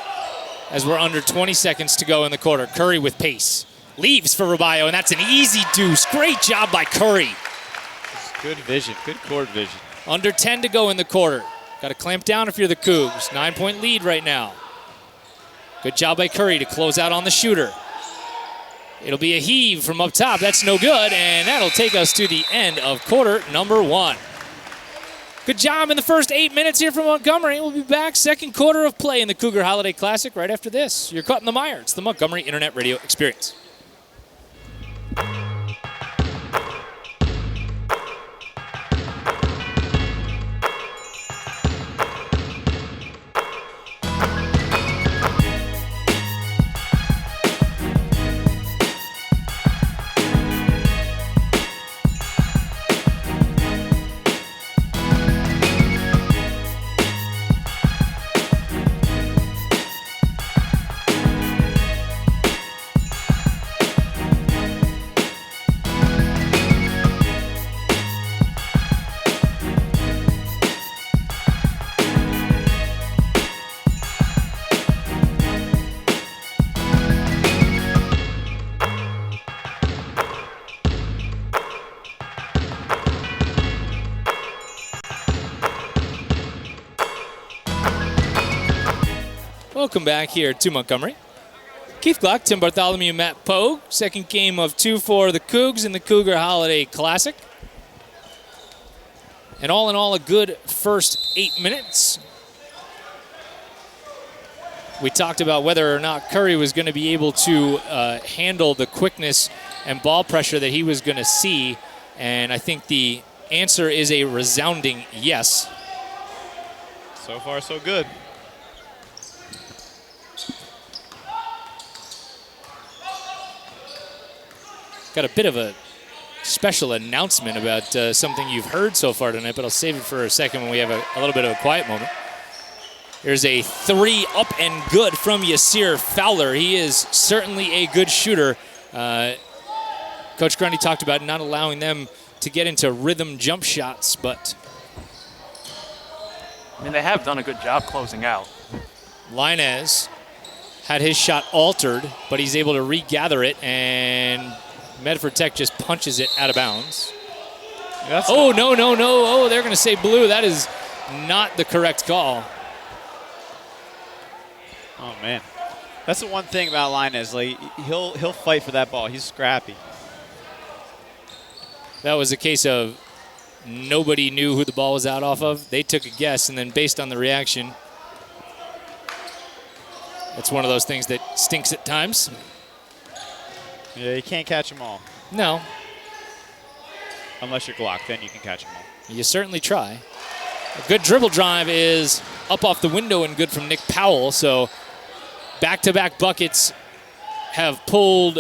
as we're under 20 seconds to go in the quarter. Curry with pace. Leaves for Rubio, and that's an easy deuce. Great job by Curry. Good vision, good court vision. Under 10 to go in the quarter. Got to clamp down if you're the Cougs. 9-point lead right now. Good job by Curry to close out on the shooter. It'll be a heave from up top. That's no good, and that'll take us to the end of quarter number one. Good job in the first 8 minutes here from Montgomery. We'll be back second quarter of play in the Cougar Holiday Classic right after this. You're caught in the mire. It's the Montgomery Internet Radio Experience. Welcome back here to Montgomery. Keith Glock, Tim Bartholomew, Matt Pogue. Second game of 2 for the Cougs in the Cougar Holiday Classic. And all in all, a good first 8 minutes. We talked about whether or not Curry was going to be able to handle the quickness and ball pressure that he was going to see. And I think the answer is a resounding yes. So far, so good. Got a bit of a special announcement about something you've heard so far tonight, but I'll save it for a second when we have a little bit of a quiet moment. There's a 3 up and good from Yasir Fowler. He is certainly a good shooter. Coach Grundy talked about not allowing them to get into rhythm jump shots, but I mean, they have done a good job closing out. Linez had his shot altered, but he's able to regather it, and Medford Tech just punches it out of bounds. No. Oh, they're going to say blue. That is not the correct call. Oh, man. That's the one thing about Linez. Like, he'll fight for that ball. He's scrappy. That was a case of nobody knew who the ball was out off of. They took a guess, and then based on the reaction, it's one of those things that stinks at times. Yeah, you can't catch them all. No. Unless you're Glock, then you can catch them all. You certainly try. A good dribble drive is up off the window and good from Nick Powell. So back-to-back buckets have pulled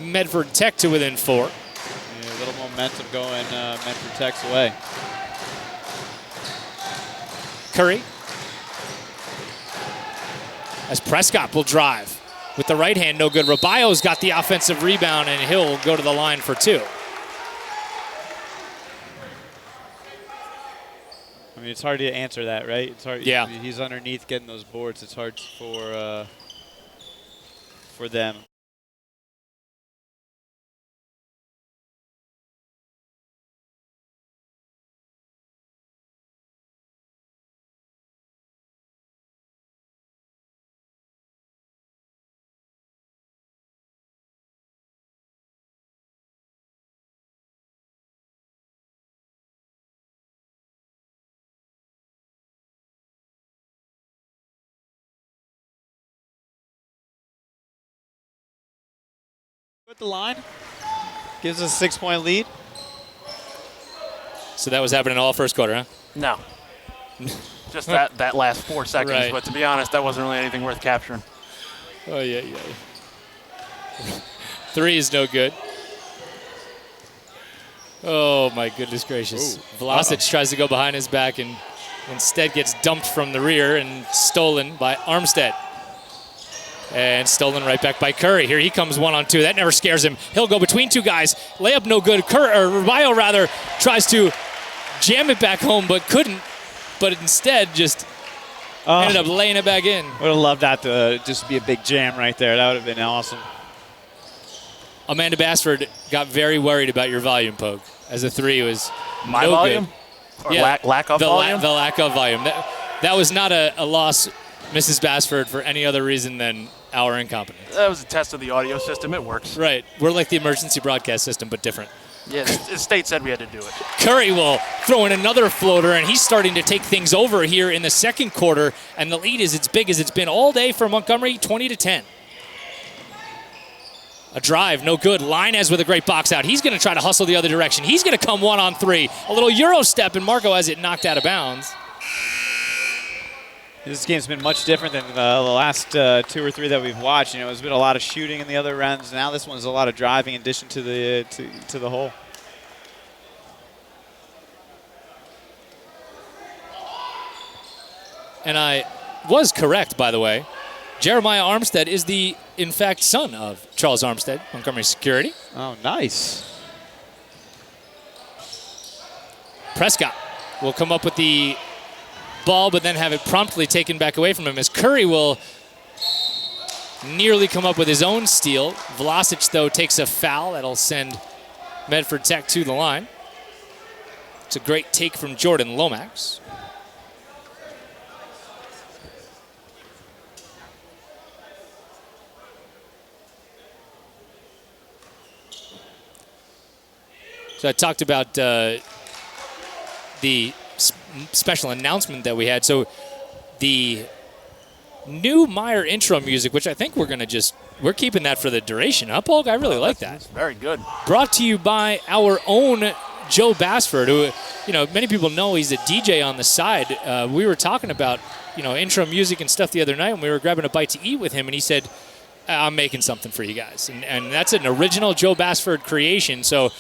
Medford Tech to within 4. Yeah, a little momentum going Medford Tech's way. Curry. As Prescott will drive. With the right hand, no good. Rabayo's got the offensive rebound, and he'll go to the line for 2. I mean, it's hard to answer that, right? It's hard. Yeah. He's underneath getting those boards. It's hard for them. At the line. Gives us a 6-point lead. So that was happening all first quarter, huh? No. Just that last 4 seconds. Right. But to be honest, that wasn't really anything worth capturing. Oh, yeah. 3 is no good. Oh, my goodness gracious. Vlasic tries to go behind his back and instead gets dumped from the rear and stolen by Armstead. And stolen right back by Curry. Here he comes 1-on-2. That never scares him. He'll go between 2 guys. Layup no good. Rabayo rather tries to jam it back home, but couldn't. But instead just ended up laying it back in. Would have loved that to just be a big jam right there. That would have been awesome. Amanda Basford got very worried about your volume, Pogue, as a 3 was My no volume? good. Or lack of volume? The lack of volume. That was not a loss, Mrs. Basford, for any other reason than our incompetence. That was a test of the audio system. It works. Right. We're like the emergency broadcast system, but different. Yeah, the state said we had to do it. Curry will throw in another floater, and he's starting to take things over here in the second quarter, and the lead is as big as it's been all day for Montgomery, 20-10. A drive, no good. Linez with a great box out. He's going to try to hustle the other direction. He's going to come 1-on-3. A little Euro step, and Marco has it knocked out of bounds. This game's been much different than the last 2 or 3 that we've watched. You know, there's been a lot of shooting in the other ends. Now this one's a lot of driving in addition to the hole. And I was correct, by the way. Jeremiah Armstead is the, in fact, son of Charles Armstead, Montgomery Security. Oh, nice. Prescott will come up with the ball, but then have it promptly taken back away from him as Curry will nearly come up with his own steal. Vlasic, though, takes a foul. That'll send Medford Tech to the line. It's a great take from Jordan Lomax. So I talked about the special announcement that we had. So the new Meyer intro music, which I think we're keeping that for the duration, huh, Paul? I really like that. That's very good. Brought to you by our own Joe Bassford, who, many people know he's a DJ on the side. We were talking about, intro music and stuff the other night when we were grabbing a bite to eat with him, and he said, I'm making something for you guys. And that's an original Joe Bassford creation. So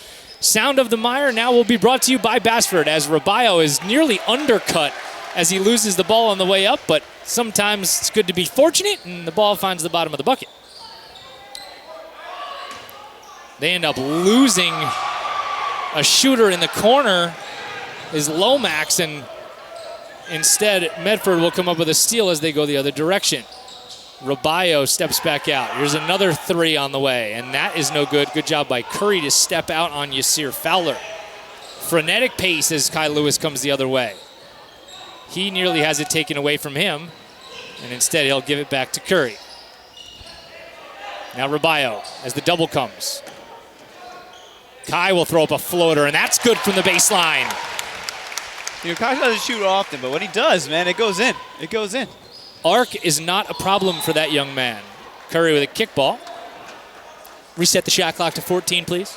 Sound of the Mire now will be brought to you by Bassford, as Rabayo is nearly undercut as he loses the ball on the way up, but sometimes it's good to be fortunate, and the ball finds the bottom of the bucket. They end up losing a shooter in the corner is Lomax, and instead Medford will come up with a steal as they go the other direction. Rabayo steps back out. Here's another three on the way, and that is no good. Good job by Curry to step out on Yasir Fowler. Frenetic pace as Kai Lewis comes the other way. He nearly has it taken away from him, and instead he'll give it back to Curry. Now Rabayo as the double comes. Kai will throw up a floater, and that's good from the baseline. Kai doesn't shoot often, but when he does, man, it goes in. It goes in. Arc is not a problem for that young man. Curry with a kickball. Reset the shot clock to 14, please.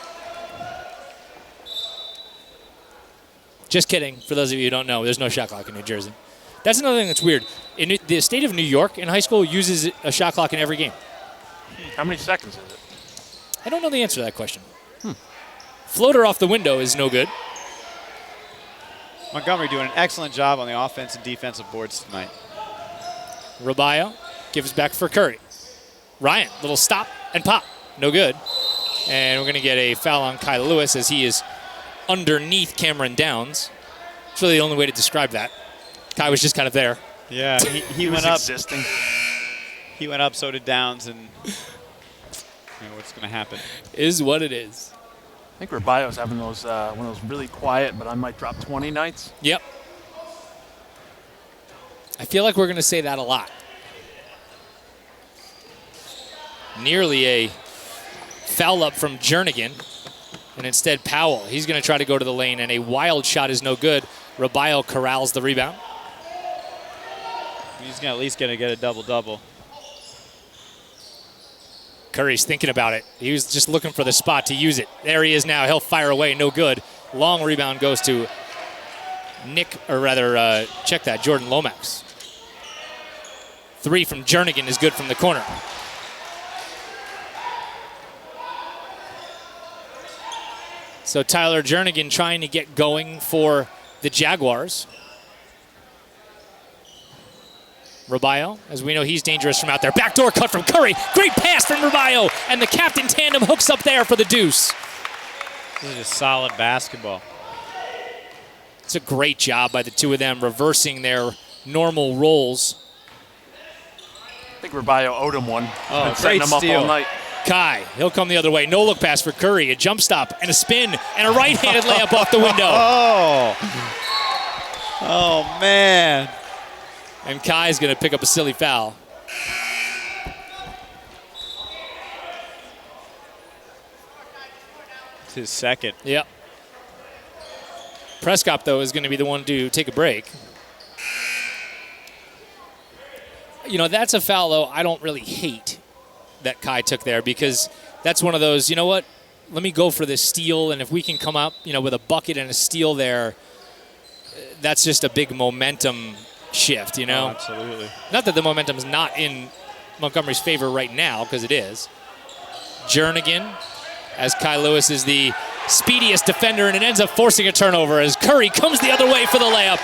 Just kidding. For those of you who don't know, there's no shot clock in New Jersey. That's another thing that's weird. The state of New York in high school uses a shot clock in every game. How many seconds is it? I don't know the answer to that question. Floater off the window is no good. Montgomery doing an excellent job on the offense and defensive boards tonight. Rabayo gives back for Curry. Ryan, little stop and pop. No good. And we're going to get a foul on Kai Lewis as he is underneath Cameron Downs. It's really the only way to describe that. Kai was just kind of there. Yeah, he went up. Existing. He went up, so did Downs, and what's going to happen? Is what it is. I think Rabayo's having those one of those really quiet, but I might drop 20 nights. Yep. I feel like we're going to say that a lot. Nearly a foul up from Jernigan, and instead Powell. He's going to try to go to the lane, and a wild shot is no good. Rabayo corrals the rebound. He's at least going to get a double-double. Curry's thinking about it. He was just looking for the spot to use it. There he is now. He'll fire away. No good. Long rebound goes to Jordan Lomax. Three from Jernigan is good from the corner. So Tyler Jernigan trying to get going for the Jaguars. Rabayo, as we know, he's dangerous from out there. Backdoor cut from Curry. Great pass from Rabayo. And the captain tandem hooks up there for the deuce. This is just solid basketball. It's a great job by the two of them reversing their normal roles. I think Rabayo owed him one. Oh, setting him up all night. Kai, he'll come the other way. No look pass for Curry. A jump stop and a spin and a right-handed layup off the window. Oh, man. And Kai's going to pick up a silly foul. It's his second. Yep. Prescott, though, is going to be the one to take a break. That's a foul, though, I don't really hate that Kai took there, because that's one of those, you know what, let me go for this steal, and if we can come up, with a bucket and a steal there, that's just a big momentum shift, Oh, absolutely. Not that the momentum's not in Montgomery's favor right now, because it is. Jernigan, as Kai Lewis is the speediest defender, and it ends up forcing a turnover as Curry comes the other way for the layup.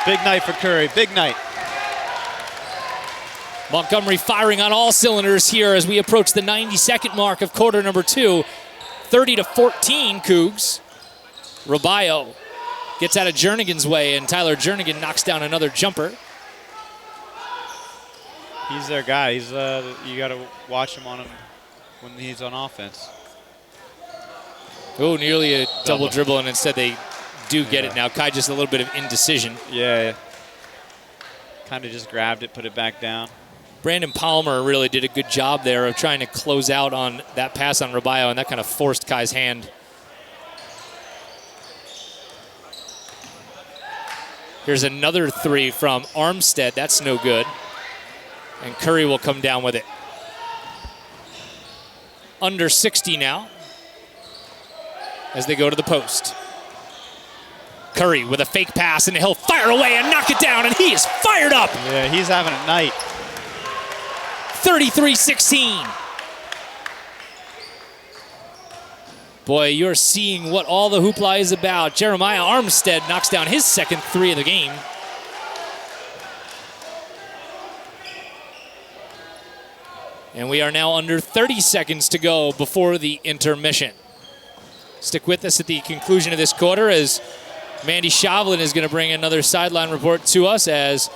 Big night for Curry, big night. Montgomery firing on all cylinders here as we approach the 90-second mark of quarter number 2. 30-14, Cougs. Rabayo gets out of Jernigan's way, and Tyler Jernigan knocks down another jumper. He's their guy. He's you got to watch him when he's on offense. Oh, nearly a double dribble, and instead they do get it now. Kai just a little bit of indecision. Yeah. Kind of just grabbed it, put it back down. Brandon Palmer really did a good job there of trying to close out on that pass on Rabayo, and that kind of forced Kai's hand. Here's another three from Armstead. That's no good. And Curry will come down with it. Under 60 now as they go to the post. Curry with a fake pass, and he'll fire away and knock it down, and he is fired up. Yeah, he's having a night. 33-16. Boy, you're seeing what all the hoopla is about. Jeremiah Armstead knocks down his second three of the game. And we are now under 30 seconds to go before the intermission. Stick with us at the conclusion of this quarter as Mandy Shovlin is going to bring another sideline report to us as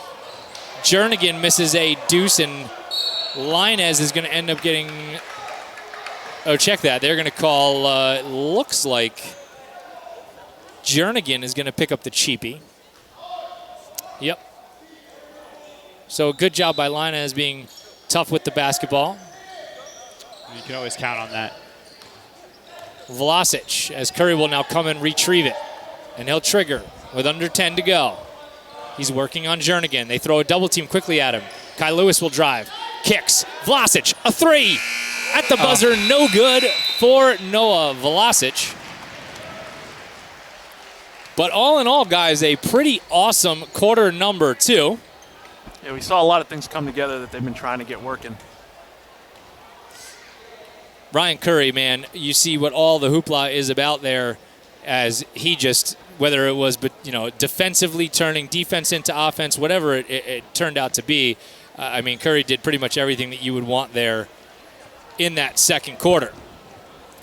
Jernigan misses a deuce and Linez is going to end up getting... Oh, check that. They're going to call, looks like Jernigan is going to pick up the cheapie. Yep. So good job by Linez being tough with the basketball. You can always count on that. Vlasic, as Curry will now come and retrieve it. And he'll trigger with under 10 to go. He's working on Jernigan. They throw a double team quickly at him. Kai Lewis will drive. Kicks. Vlasic, a three. At the buzzer, no good for Noah Vlasic. But all in all, guys, a pretty awesome quarter number two. Yeah, we saw a lot of things come together that they've been trying to get working. Ryan Curry, man, you see what all the hoopla is about there as he just, whether it was, defensively turning defense into offense, whatever it turned out to be. I mean, Curry did pretty much everything that you would want there in that second quarter.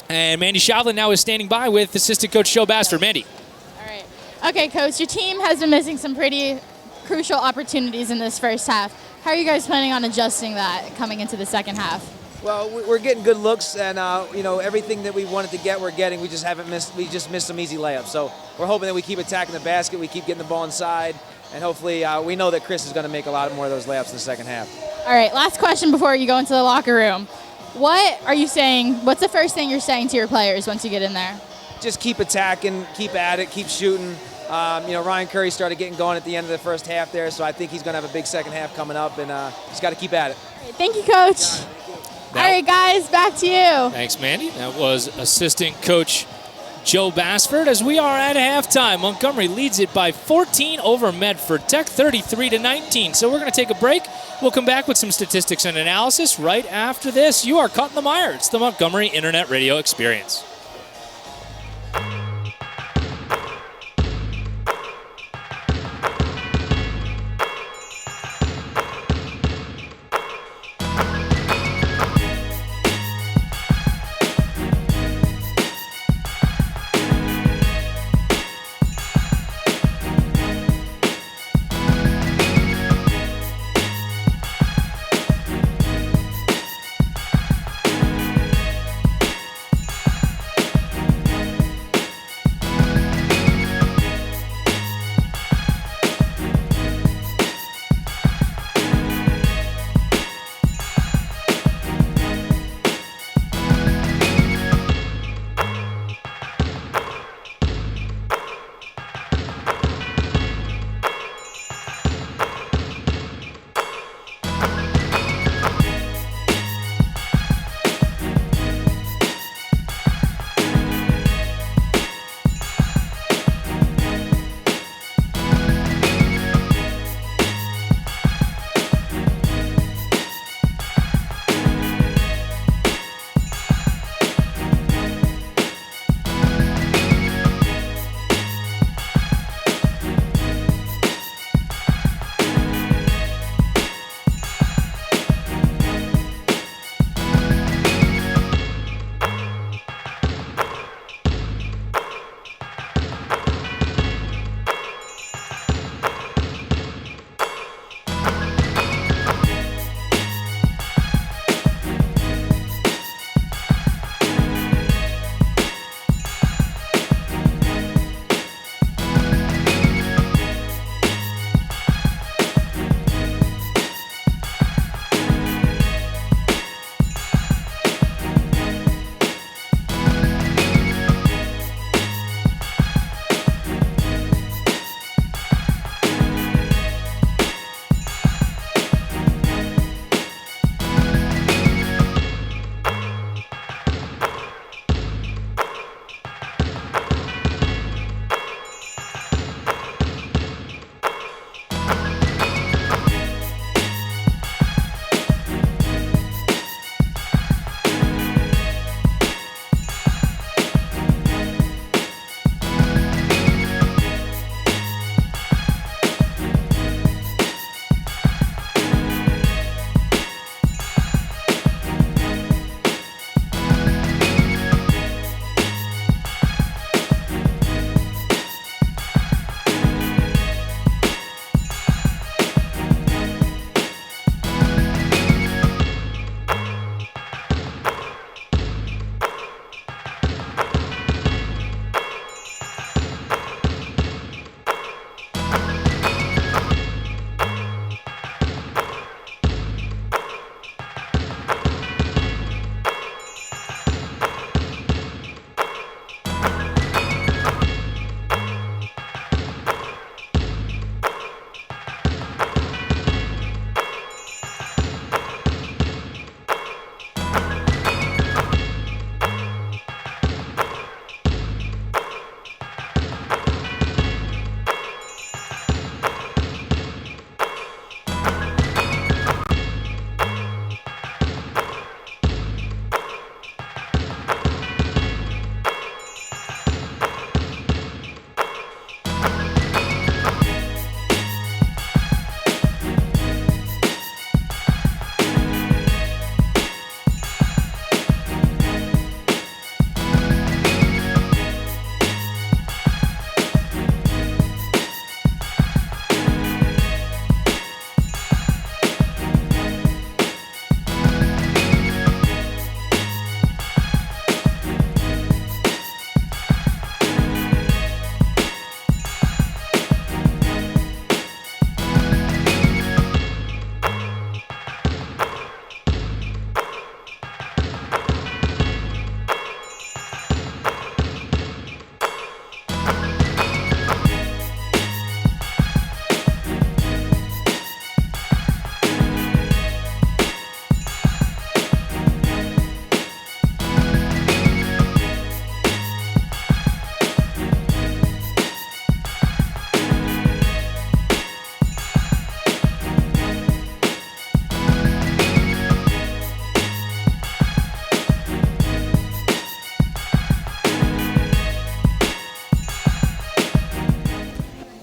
And Mandy Shovlin now is standing by with assistant coach Joe Bassford. Mandy. All right. Okay, Coach, your team has been missing some pretty crucial opportunities in this first half. How are you guys planning on adjusting that coming into the second half? Well, we're getting good looks, and everything that we wanted to get, we're getting. We just missed some easy layups. So we're hoping that we keep attacking the basket, we keep getting the ball inside, and hopefully we know that Chris is going to make a lot more of those layups in the second half. All right, last question before you go into the locker room. What are you saying? What's the first thing you're saying to your players once you get in there? Just keep attacking, keep at it, keep shooting. Ryan Curry started getting going at the end of the first half there, so I think he's going to have a big second half coming up, and just got to keep at it. All right, thank you, Coach. All right, guys, back to you. Thanks, Mandy. That was assistant coach Joe Bassford. As we are at halftime, Montgomery leads it by 14 over Medford Tech, 33-19. So we're going to take a break. We'll come back with some statistics and analysis right after this. You are caught in the mire. It's the Montgomery Internet Radio Experience.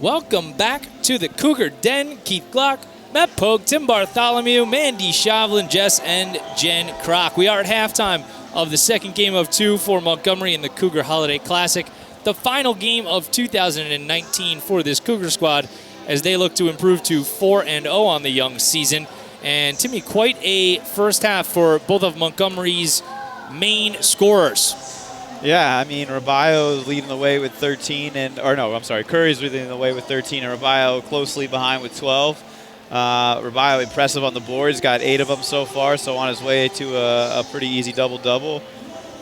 Welcome back to the Cougar Den. Keith Glock, Matt Pogue, Tim Bartholomew, Mandy Shavlin, Jess, and Jen Kroc. We are at halftime of the second game of 2 for Montgomery in the Cougar Holiday Classic. The final game of 2019 for this Cougar squad as they look to improve to 4-0 on the young season. And Timmy, quite a first half for both of Montgomery's main scorers. Yeah, I mean, Rabayo's leading the way with 13, Curry's leading the way with 13, and Rabayo closely behind with 12. Rabayo impressive on the boards, got 8 of them so far, so on his way to a pretty easy double-double.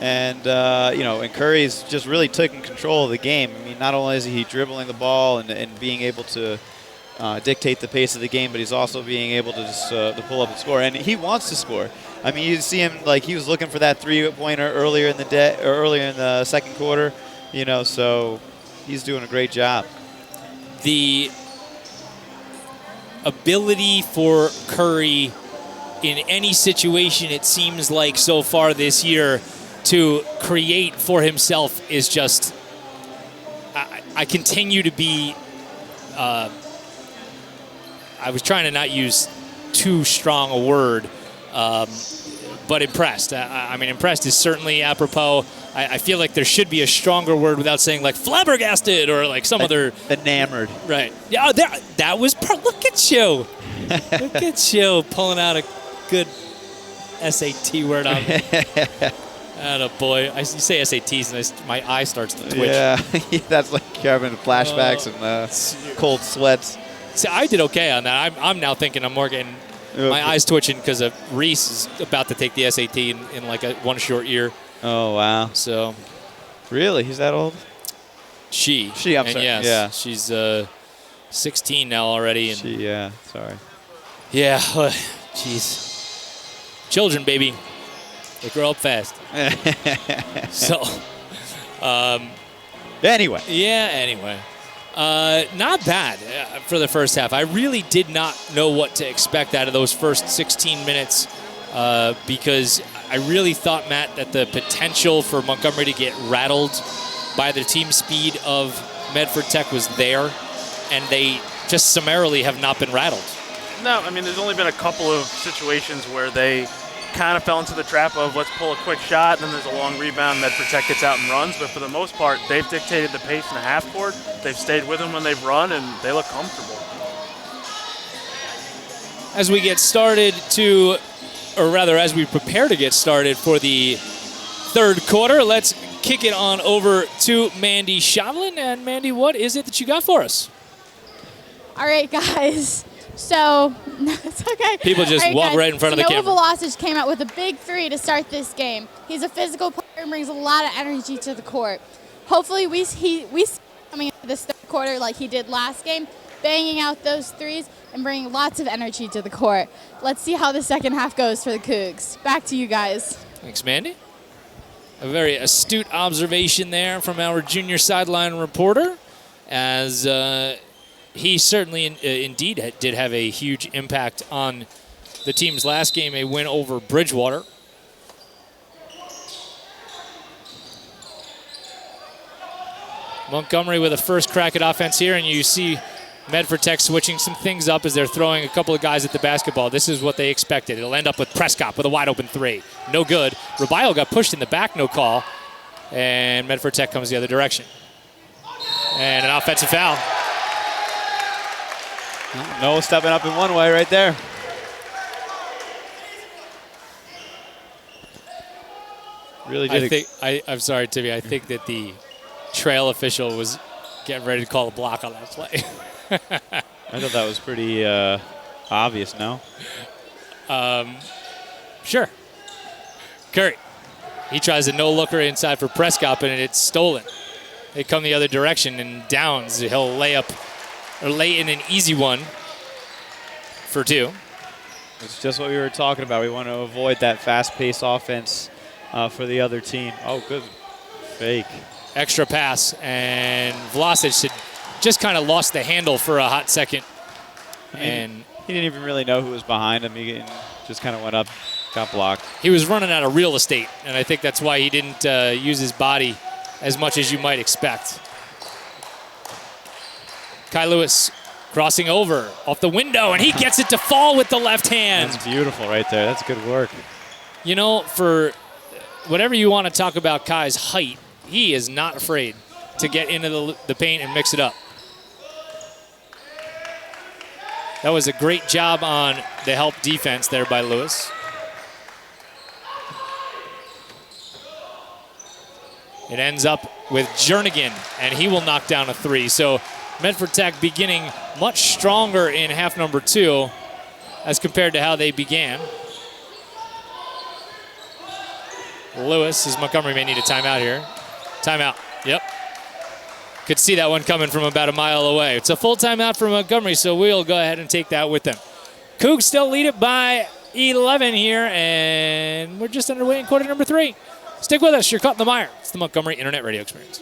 And, and Curry's just really taking control of the game. I mean, not only is he dribbling the ball and being able to dictate the pace of the game, but he's also being able to just to pull up and score. And he wants to score. I mean, you see him like he was looking for that 3-pointer earlier in the second quarter, so he's doing a great job. The ability for Curry in any situation, it seems like so far this year, to create for himself is just, I continue to be, I was trying to not use too strong a word, but impressed. I mean, impressed is certainly apropos. I feel like there should be a stronger word without saying like flabbergasted or like some other. Enamored. Right. Yeah, that was, look at you. Look at you pulling out a good SAT word on me. Attaboy. You say SATs and my eye starts to twitch. Yeah, that's like having flashbacks and cold sweats. See, I did okay on that. I'm now thinking I'm more getting my eyes twitching because of Reese is about to take the SAT in like one short year. Oh, wow. So. Really? He's that old? She, I'm sorry. Yes, yeah. She's 16 now already. And sorry. Yeah, jeez. Children, baby. They grow up fast. So. Anyway. Yeah, anyway. Not bad for the first half. I really did not know what to expect out of those first 16 minutes because I really thought, Matt, that the potential for Montgomery to get rattled by the team speed of Medford Tech was there, and they just summarily have not been rattled. No, I mean, there's only been a couple of situations where they kind of fell into the trap of let's pull a quick shot, and then there's a long rebound, Medford Tech gets out and runs. But for the most part, they've dictated the pace in the half court. They've stayed with them when they've run, and they look comfortable. As we get started as we prepare to get started for the third quarter, let's kick it on over to Mandy Shavlin. And Mandy, what is it that you got for us? All right, guys. So, it's okay. People just walk right in front of the camera. Noah Velocic came out with a big 3 to start this game. He's a physical player and brings a lot of energy to the court. Hopefully, we see coming into this third quarter like he did last game, banging out those 3s and bringing lots of energy to the court. Let's see how the second half goes for the Cougs. Back to you guys. Thanks, Mandy. A very astute observation there from our junior sideline reporter, as he certainly indeed did have a huge impact on the team's last game, a win over Bridgewater. Montgomery with a first crack at offense here, and you see Medford Tech switching some things up as they're throwing a couple of guys at the basketball. This is what they expected. It'll end up with Prescott with a wide open 3. No good. Rabayo got pushed in the back, no call. And Medford Tech comes the other direction. And an offensive foul. Noah stepping up in one way right there. Really did. I'm sorry, Timmy. I think that the trail official was getting ready to call a block on that play. I thought that was pretty obvious, no? Sure. Curry. He tries a no-looker inside for Prescott, and it's stolen. They come the other direction, and Downs, he'll lay in an easy one for 2. It's just what we were talking about. We want to avoid that fast-paced offense for the other team. Oh, good fake. Extra pass, and Velocic had just kind of lost the handle for a hot second. And he didn't even really know who was behind him. He just kind of went up, got blocked. He was running out of real estate, and I think that's why he didn't use his body as much as you might expect. Kai Lewis crossing over off the window, and he gets it to fall with the left hand. That's beautiful right there. That's good work. You know, for whatever you want to talk about Kai's height, he is not afraid to get into the paint and mix it up. That was a great job on the help defense there by Lewis. It ends up with Jernigan, and he will knock down a 3. So Medford Tech beginning much stronger in half number 2 as compared to how they began. Lewis, as Montgomery may need a timeout here. Timeout, yep. Could see that one coming from about a mile away. It's a full timeout for Montgomery, so we'll go ahead and take that with them. Cougs still lead it by 11 here, and we're just underway in quarter number 3. Stick with us. You're caught in the mire. It's the Montgomery Internet Radio Experience.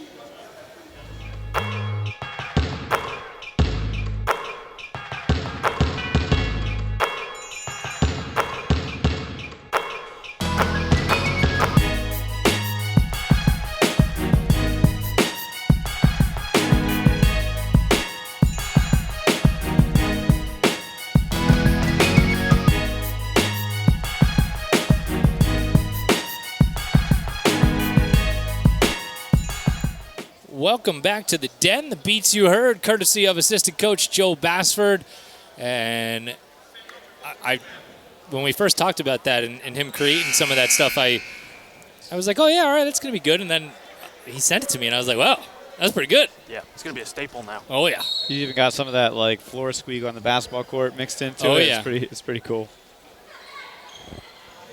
Welcome back to the Den. The beats you heard, courtesy of assistant coach Joe Bassford. And I when we first talked about that and him creating some of that stuff, I was like, oh yeah, all right, that's gonna be good. And then he sent it to me, and I was like, wow, that's pretty good. Yeah, it's gonna be a staple now. Oh yeah. He even got some of that like floor squeak on the basketball court mixed into it. Yeah. It's pretty cool.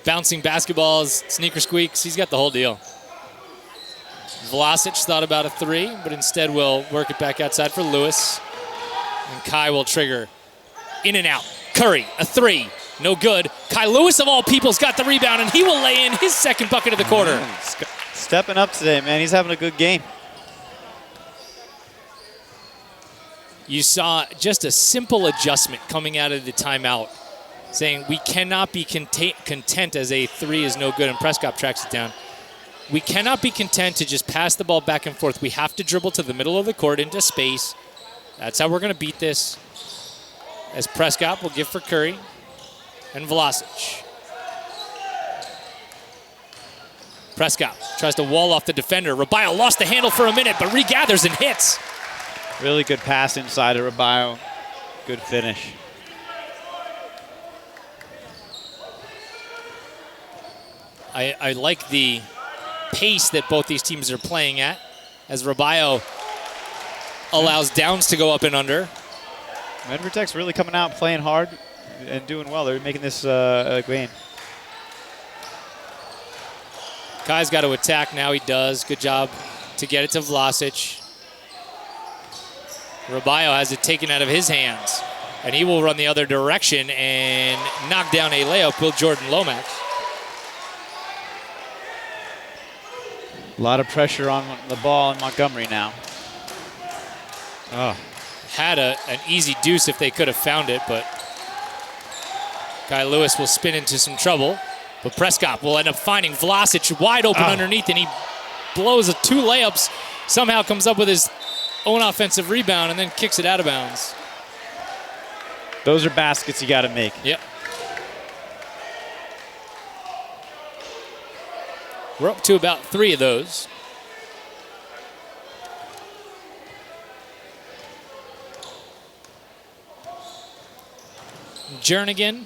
Bouncing basketballs, sneaker squeaks. He's got the whole deal. Vlasic thought about a 3, but instead will work it back outside for Lewis. And Kai will trigger in and out. Curry, a 3, no good. Kai Lewis, of all people, has got the rebound, and he will lay in his second bucket of the quarter. Stepping up today, man. He's having a good game. You saw just a simple adjustment coming out of the timeout, saying we cannot be content as a 3 is no good, and Prescott tracks it down. We cannot be content to just pass the ball back and forth. We have to dribble to the middle of the court into space. That's how we're going to beat this. As Prescott will give for Curry and Vlasic. Prescott tries to wall off the defender. Rabayo lost the handle for a minute, but regathers and hits. Really good pass inside of Rabayo. Good finish. I like the pace that both these teams are playing at, as Rabayo allows Downs to go up and under. Medford Tech's really coming out playing hard and doing well. They're making this a game. Kai's got to attack now. He does. Good job to get it to Vlasic. Rabayo has it taken out of his hands, and he will run the other direction and knock down a layup with Jordan Lomax. A lot of pressure on the ball in Montgomery now. Oh. Had an easy deuce if they could have found it, but Kai Lewis will spin into some trouble. But Prescott will end up finding Vlasic wide open underneath, and he blows 2 layups, somehow comes up with his own offensive rebound, and then kicks it out of bounds. Those are baskets you got to make. Yep. We're up to about 3 of those. Jernigan.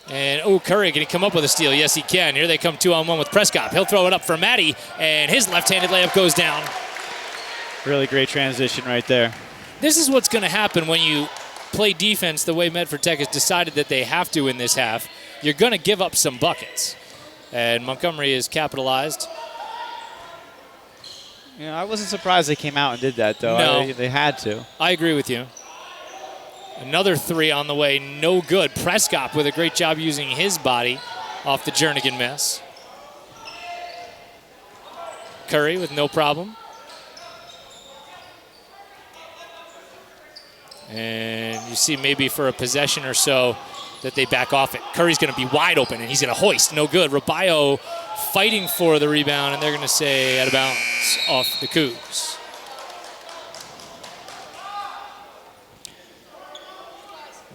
And, Curry, can he come up with a steal? Yes, he can. Here they come 2-on-1 with Prescott. He'll throw it up for Matty, and his left-handed layup goes down. Really great transition right there. This is what's going to happen when you play defense the way Medford Tech has decided that they have to in this half. You're going to give up some buckets. And Montgomery is capitalized. Yeah, I wasn't surprised they came out and did that, though. No. They had to. I agree with you. Another 3 on the way, no good. Prescott with a great job using his body off the Jernigan miss. Curry with no problem. And you see maybe for a possession or so that they back off it. Curry's going to be wide open, and he's going to hoist. No good. Rabayo fighting for the rebound, and they're going to say out of bounds off the Cougs.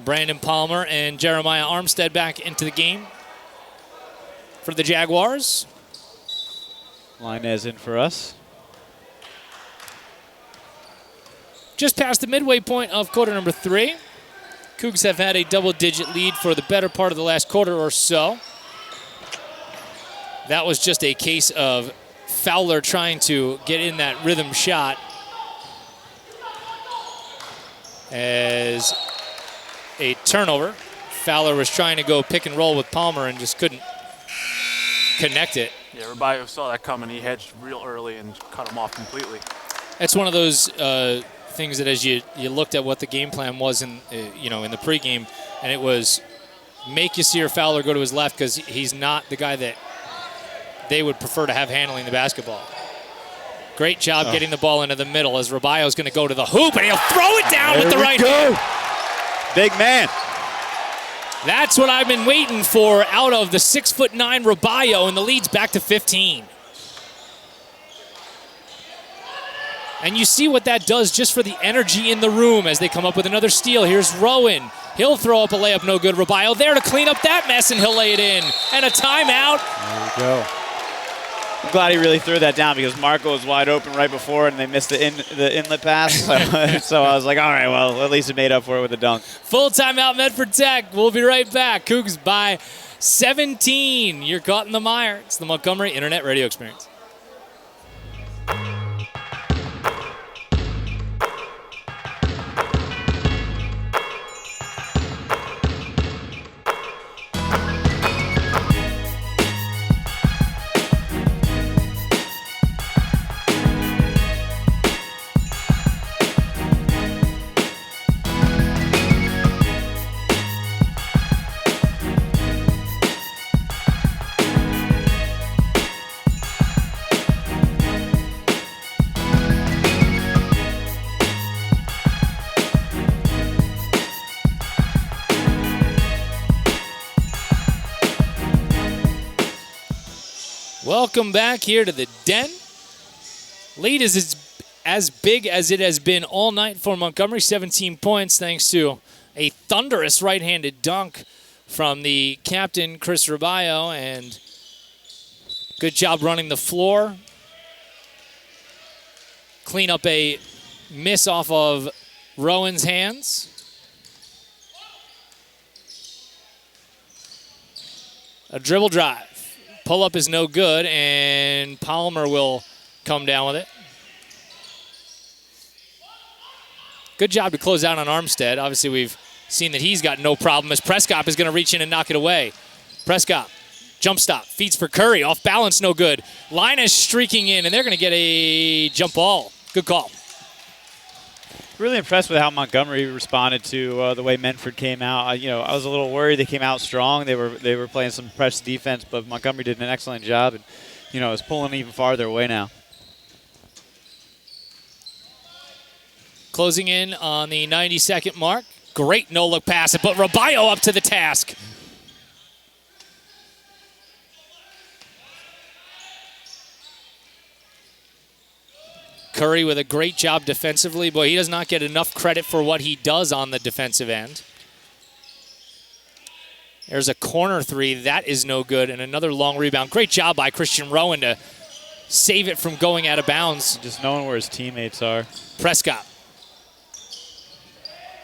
Brandon Palmer and Jeremiah Armstead back into the game for the Jaguars. Linez in for us. Just past the midway point of quarter number 3. Cougs have had a double-digit lead for the better part of the last quarter or so. That was just a case of Fowler trying to get in that rhythm shot as a turnover. Fowler was trying to go pick and roll with Palmer and just couldn't connect it. Yeah, Rubio saw that coming. He hedged real early and cut him off completely. That's one of those things that as you looked at what the game plan was in in the pregame, and it was make Yasir Fowler go to his left because he's not the guy that they would prefer to have handling the basketball. Great job getting the ball into the middle as Rubio's going to go to the hoop, and he'll throw it down with the right hand. Big man. That's what I've been waiting for out of the 6'9" Rubio, and the lead's back to 15. And you see what that does just for the energy in the room as they come up with another steal. Here's Rowan. He'll throw up a layup, no good. Rubio there to clean up that mess, and he'll lay it in. And a timeout. There we go. I'm glad he really threw that down because Marco was wide open right before, and they missed the inlet pass. So I was like, all right, well, at least it made up for it with a dunk. Full timeout, Medford Tech. We'll be right back. Cougs by 17. You're caught in the mire. It's the Montgomery Internet Radio Experience. Welcome back here to the Den. Lead is as big as it has been all night for Montgomery, 17 points, thanks to a thunderous right-handed dunk from the captain, Chris Rubio, and good job running the floor. Clean up a miss off of Rowan's hands. A dribble drive. Pull-up is no good, and Palmer will come down with it. Good job to close out on Armstead. Obviously, we've seen that he's got no problem as Prescott is going to reach in and knock it away. Prescott, jump stop, feeds for Curry. Off balance, no good. Linez streaking in, and they're going to get a jump ball. Good call. Really impressed with how Montgomery responded to the way Medford came out. I was a little worried they came out strong. They were playing some press defense, but Montgomery did an excellent job, and is pulling even farther away now. Closing in on the 90-second mark. Great no-look pass, but Rubio up to the task. Curry with a great job defensively. Boy, he does not get enough credit for what he does on the defensive end. There's a corner three. That is no good. And another long rebound. Great job by Christian Rowan to save it from going out of bounds. Just knowing where his teammates are. Prescott.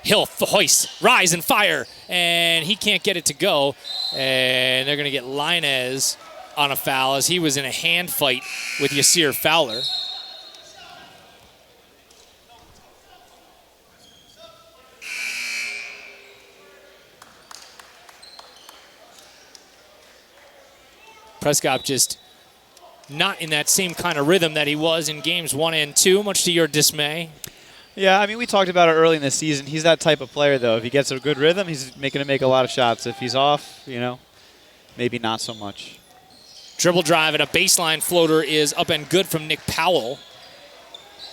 He'll hoist, rise, and fire. And he can't get it to go. And they're going to get Linez on a foul as he was in a hand fight with Yasir Fowler. Prescott just not in that same kind of rhythm that he was in games 1 and 2, much to your dismay. Yeah, I mean, we talked about it early in the season. He's that type of player, though. If he gets a good rhythm, he's going to make a lot of shots. If he's off, maybe not so much. Dribble drive and a baseline floater is up and good from Nick Powell.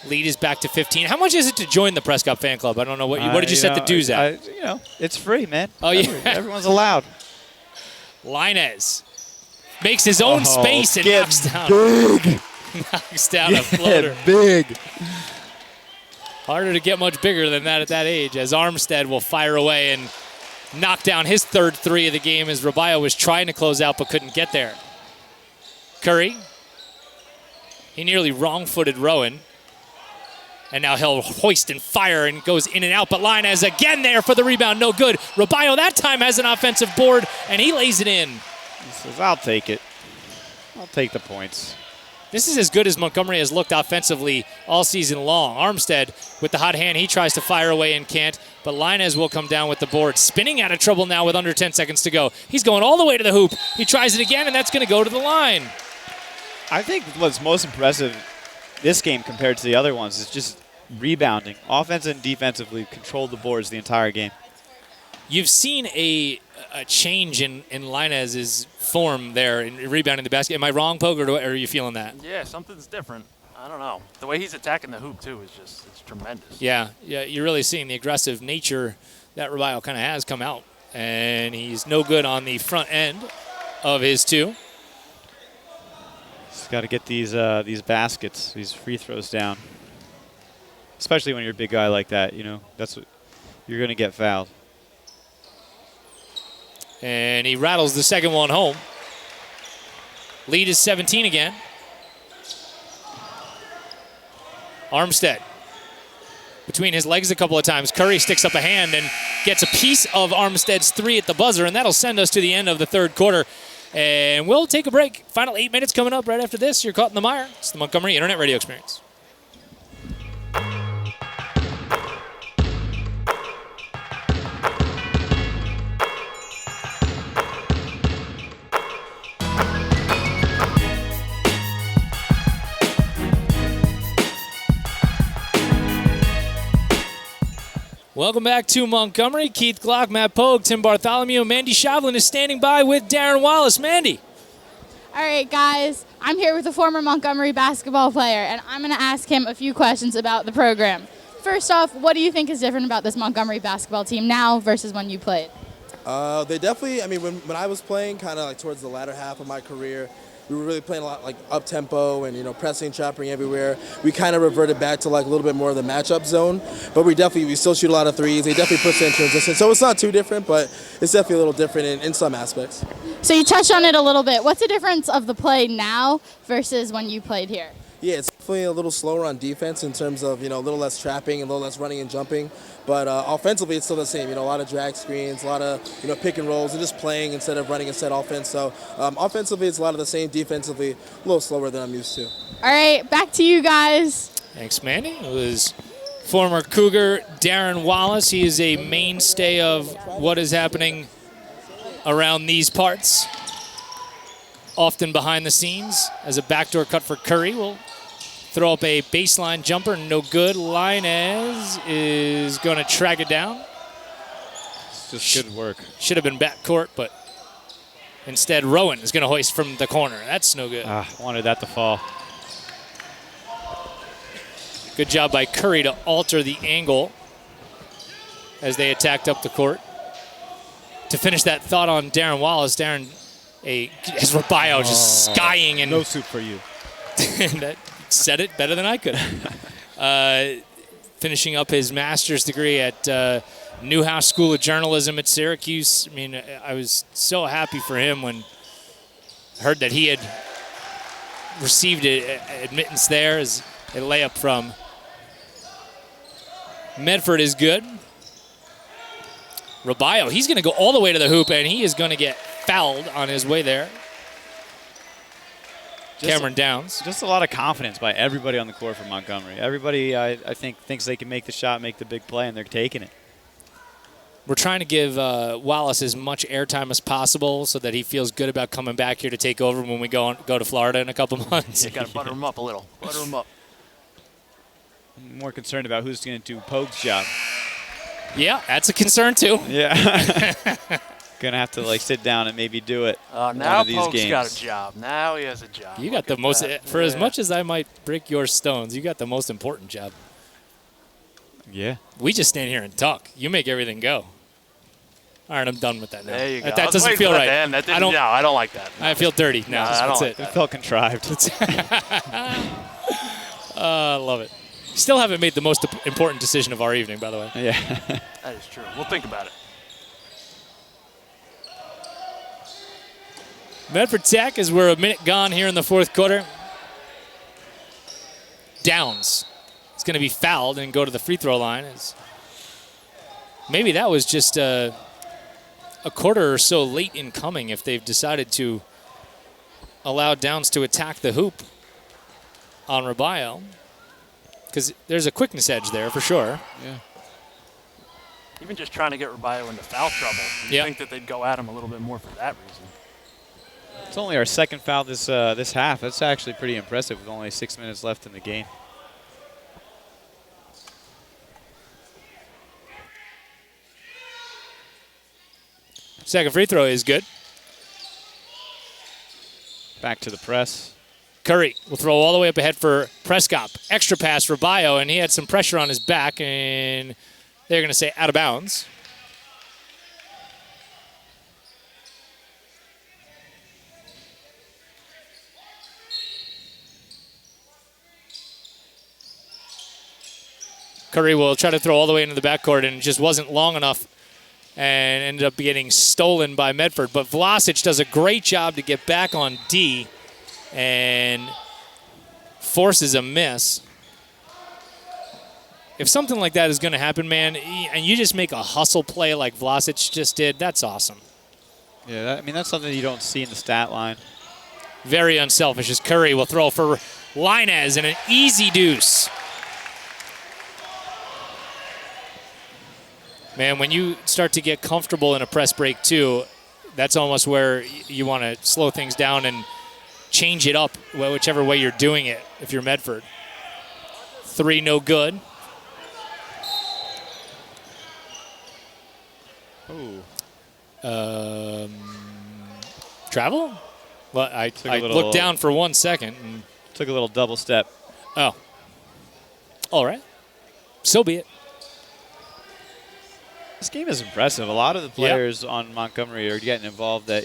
Lead is back to 15. How much is it to join the Prescott fan club? I don't know. What did you set the dues at? It's free, man. Oh, yeah. Everyone's allowed. Linez makes his own space and knocks down. Big. Knocks down a floater. Big. Harder to get much bigger than that at that age, as Armstead will fire away, and knocked down his third three of the game as Robayo was trying to close out but couldn't get there. Curry. He nearly wrong-footed Rowan. And now he'll hoist and fire and goes in and out. But Linez again there for the rebound. No good. Robayo that time has an offensive board, and he lays it in. He says, I'll take it. I'll take the points. This is as good as Montgomery has looked offensively all season long. Armstead with the hot hand. He tries to fire away and can't. But Linez will come down with the board. Spinning out of trouble now with under 10 seconds to go. He's going all the way to the hoop. He tries it again, and that's going to go to the line. I think what's most impressive this game compared to the other ones is just rebounding. Offense and defensively controlled the boards the entire game. You've seen a change in Linez's form there in rebounding the basket. Am I wrong, Pogue, or are you feeling that? Yeah, something's different. I don't know. The way he's attacking the hoop, too, is just it's tremendous. Yeah, you're really seeing the aggressive nature that Robayo kind of has come out. And he's no good on the front end of his two. He's got to get these baskets, these free throws down. Especially when you're a big guy like that, you know, that's what you're going to get fouled. And he rattles the second one home. Lead is 17 again. Armstead between his legs a couple of times. Curry sticks up a hand and gets a piece of Armstead's three at the buzzer, and that'll send us to the end of the third quarter. And we'll take a break. Final 8 minutes coming up right after this. You're caught in the mire. It's the Montgomery Internet Radio Experience. Welcome back to Montgomery. Keith Glock, Matt Pogue, Tim Bartholomew, Mandy Shavlin is standing by with Darren Wallace. Mandy. All right, guys. I'm here with a former Montgomery basketball player, and I'm going to ask him a few questions about the program. First off, what do you think is different about this Montgomery basketball team now versus when you played? They definitely, I mean, when I was playing kind of like towards the latter half of my career, we were really playing a lot like up-tempo and, you know, pressing, trapping everywhere. We kind of reverted back to like a little bit more of the matchup zone, but we still shoot a lot of threes. They definitely push in transition. So it's not too different, but it's definitely a little different in some aspects. So you touched on it a little bit. What's the difference of the play now versus when you played here? Yeah, it's definitely a little slower on defense in terms of, you know, a little less trapping and a little less running and jumping. But offensively, it's still the same. You know, a lot of drag screens, a lot of, you know, pick and rolls, and just playing instead of running a set offense. So offensively, it's a lot of the same. Defensively, a little slower than I'm used to. All right, back to you guys. Thanks, Mandy. It was former Cougar Darren Wallace. He is a mainstay of what is happening around these parts. Often behind the scenes as a backdoor cut for Curry. We'll throw up a baseline jumper, no good. Linez is going to track it down. It's just good work. Should have been backcourt, but instead Rowan is going to hoist from the corner. That's no good. Wanted that to fall. Good job by Curry to alter the angle as they attacked up the court. To finish that thought on Darren Wallace, Darren, as Robayo just skying and no soup for you. That said it better than I could. Finishing up his master's degree at Newhouse School of Journalism at Syracuse. I mean, I was so happy for him when I heard that he had received admittance there as a layup from Medford is good. Robayo, he's going to go all the way to the hoop, and he is going to get fouled on his way there. Cameron Downs. Just a lot of confidence by everybody on the court for Montgomery. Everybody, I think, thinks they can make the shot, make the big play, and they're taking it. We're trying to give Wallace as much airtime as possible so that he feels good about coming back here to take over when we go to Florida in a couple months. You got to butter him up a little. Butter him up. I'm more concerned about who's going to do Pogue's job. Yeah, that's a concern too. Yeah. Gonna have to like sit down and maybe do it. Now Pogue's got a job. Now he has a job. You got the most, for as much as I might break your stones, you got the most important job. Yeah. We just stand here and talk. You make everything go. All right, I'm done with that now. There you go. That doesn't feel right. I don't like that. I feel dirty now. That's it. It felt contrived. I love it. Still haven't made the most important decision of our evening, by the way. Yeah. That is true. We'll think about it. Medford Tech, as we're a minute gone here in the fourth quarter. Downs is going to be fouled and go to the free throw line. Maybe that was just a quarter or so late in coming if they've decided to allow Downs to attack the hoop on Rabayo. Because there's a quickness edge there for sure. Yeah. Even just trying to get Rabayo into foul trouble. You think that they'd go at him a little bit more for that reason. It's only our second foul this half. That's actually pretty impressive with only 6 minutes left in the game. Second free throw is good. Back to the press. Curry will throw all the way up ahead for Prescott. Extra pass for Bayo, and he had some pressure on his back, and they're going to say out of bounds. Curry will try to throw all the way into the backcourt, and it just wasn't long enough and ended up getting stolen by Medford. But Vlasic does a great job to get back on D and forces a miss. If something like that is going to happen, man, and you just make a hustle play like Vlasic just did, that's awesome. Yeah, that's something you don't see in the stat line. Very unselfish as Curry will throw for Linez and an easy deuce. Man, when you start to get comfortable in a press break too, that's almost where you want to slow things down and change it up, whichever way you're doing it, if you're Medford. 3, no good. Ooh. Travel? Well, I looked down for 1 second. And took a little double step. Oh. All right. So be it. This game is impressive. A lot of the players on Montgomery are getting involved that,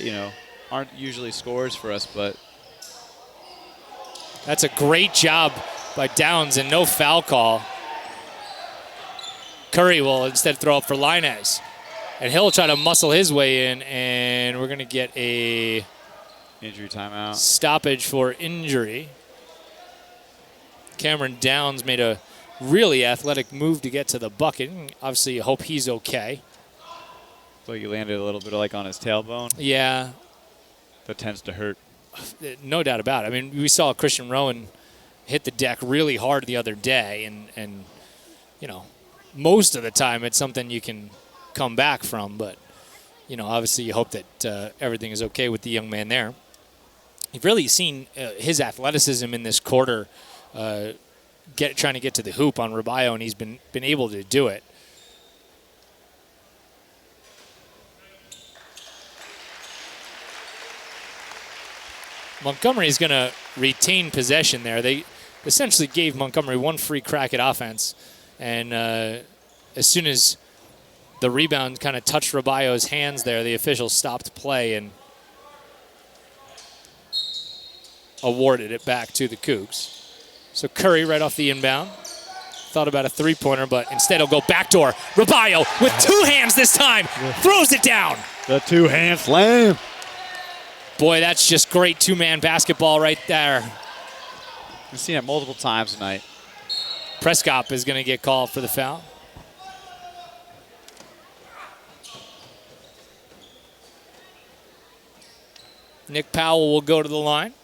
aren't usually scorers for us, but that's a great job by Downs and no foul call. Curry will instead throw up for Linez. And he'll try to muscle his way in, and we're going to get a injury timeout. Stoppage for injury. Cameron Downs made a really athletic move to get to the bucket. Obviously, you hope he's okay. So you landed a little bit like on his tailbone. Yeah. That tends to hurt. No doubt about it. I mean, we saw Christian Rowan hit the deck really hard the other day, and most of the time it's something you can come back from, but obviously you hope that everything is okay with the young man there. You've really seen his athleticism in this quarter trying to get to the hoop on Rabayo, and he's been able to do it. Montgomery is going to retain possession there. They essentially gave Montgomery one free crack at offense, and as soon as the rebound kind of touched Rabayo's hands there, the officials stopped play and awarded it back to the Cougs. So Curry right off the inbound. Thought about a three-pointer, but instead he'll go backdoor. Rabayo with two hands this time. Throws it down. The two-hand slam. Boy, that's just great two-man basketball right there. We've seen it multiple times tonight. Prescott is going to get called for the foul. Nick Powell will go to the line.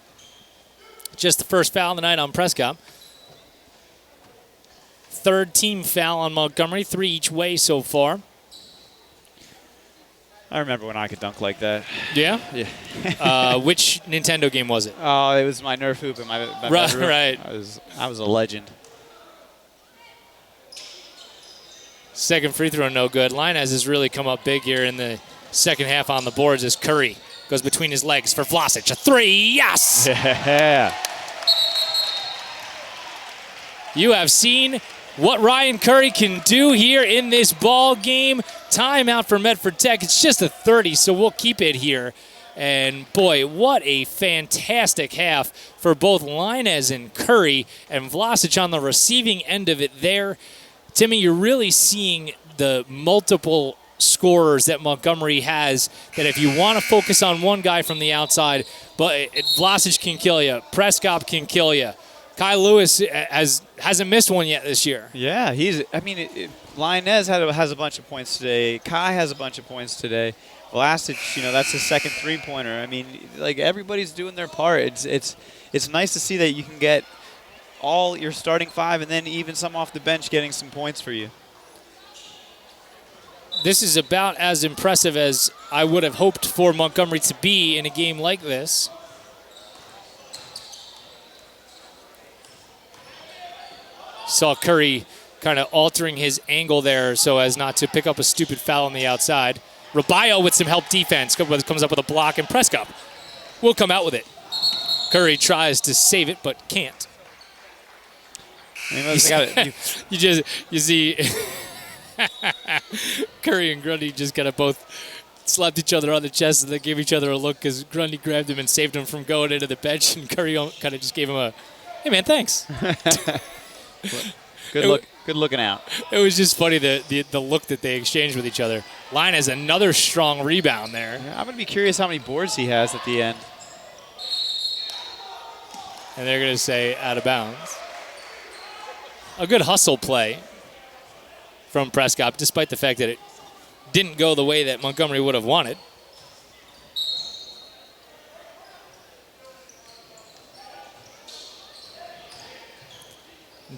Just the first foul of the night on Prescott. Third team foul on Montgomery, 3 each way so far. I remember when I could dunk like that. Yeah? Yeah. Which Nintendo game was it? Oh, it was my Nerf hoop in my bedroom. Right. I was a legend. Second free throw, no good. Linez has really come up big here in the second half on the boards as Curry goes between his legs for Vlasic. A three, yes! Yeah. You have seen what Ryan Curry can do here in this ball game. Timeout for Medford Tech. It's just a 30, so we'll keep it here. And boy, what a fantastic half for both Linez and Curry, and Vlasic on the receiving end of it there. Timmy, you're really seeing the multiple scorers that Montgomery has, that if you want to focus on one guy from the outside, but Vlasic can kill you, Prescott can kill you. Kai Lewis hasn't missed one yet this year. Yeah, Lionez has a bunch of points today. Kai has a bunch of points today. Vlasic, that's his second three-pointer. I mean, like, everybody's doing their part. It's nice to see that you can get all your starting five and then even some off the bench getting some points for you. This is about as impressive as I would have hoped for Montgomery to be in a game like this. Saw Curry kind of altering his angle there so as not to pick up a stupid foul on the outside. Rubio with some help defense comes up with a block, and Prescott will come out with it. Curry tries to save it but can't. You see Curry and Grundy just kind of both slapped each other on the chest and then gave each other a look because Grundy grabbed him and saved him from going into the bench, and Curry kind of just gave him a, "Hey man, thanks." Good looking out. It was just funny the look that they exchanged with each other. Line has another strong rebound there. Yeah, I'm going to be curious how many boards he has at the end. And they're going to say out of bounds. A good hustle play from Prescott, despite the fact that it didn't go the way that Montgomery would have wanted.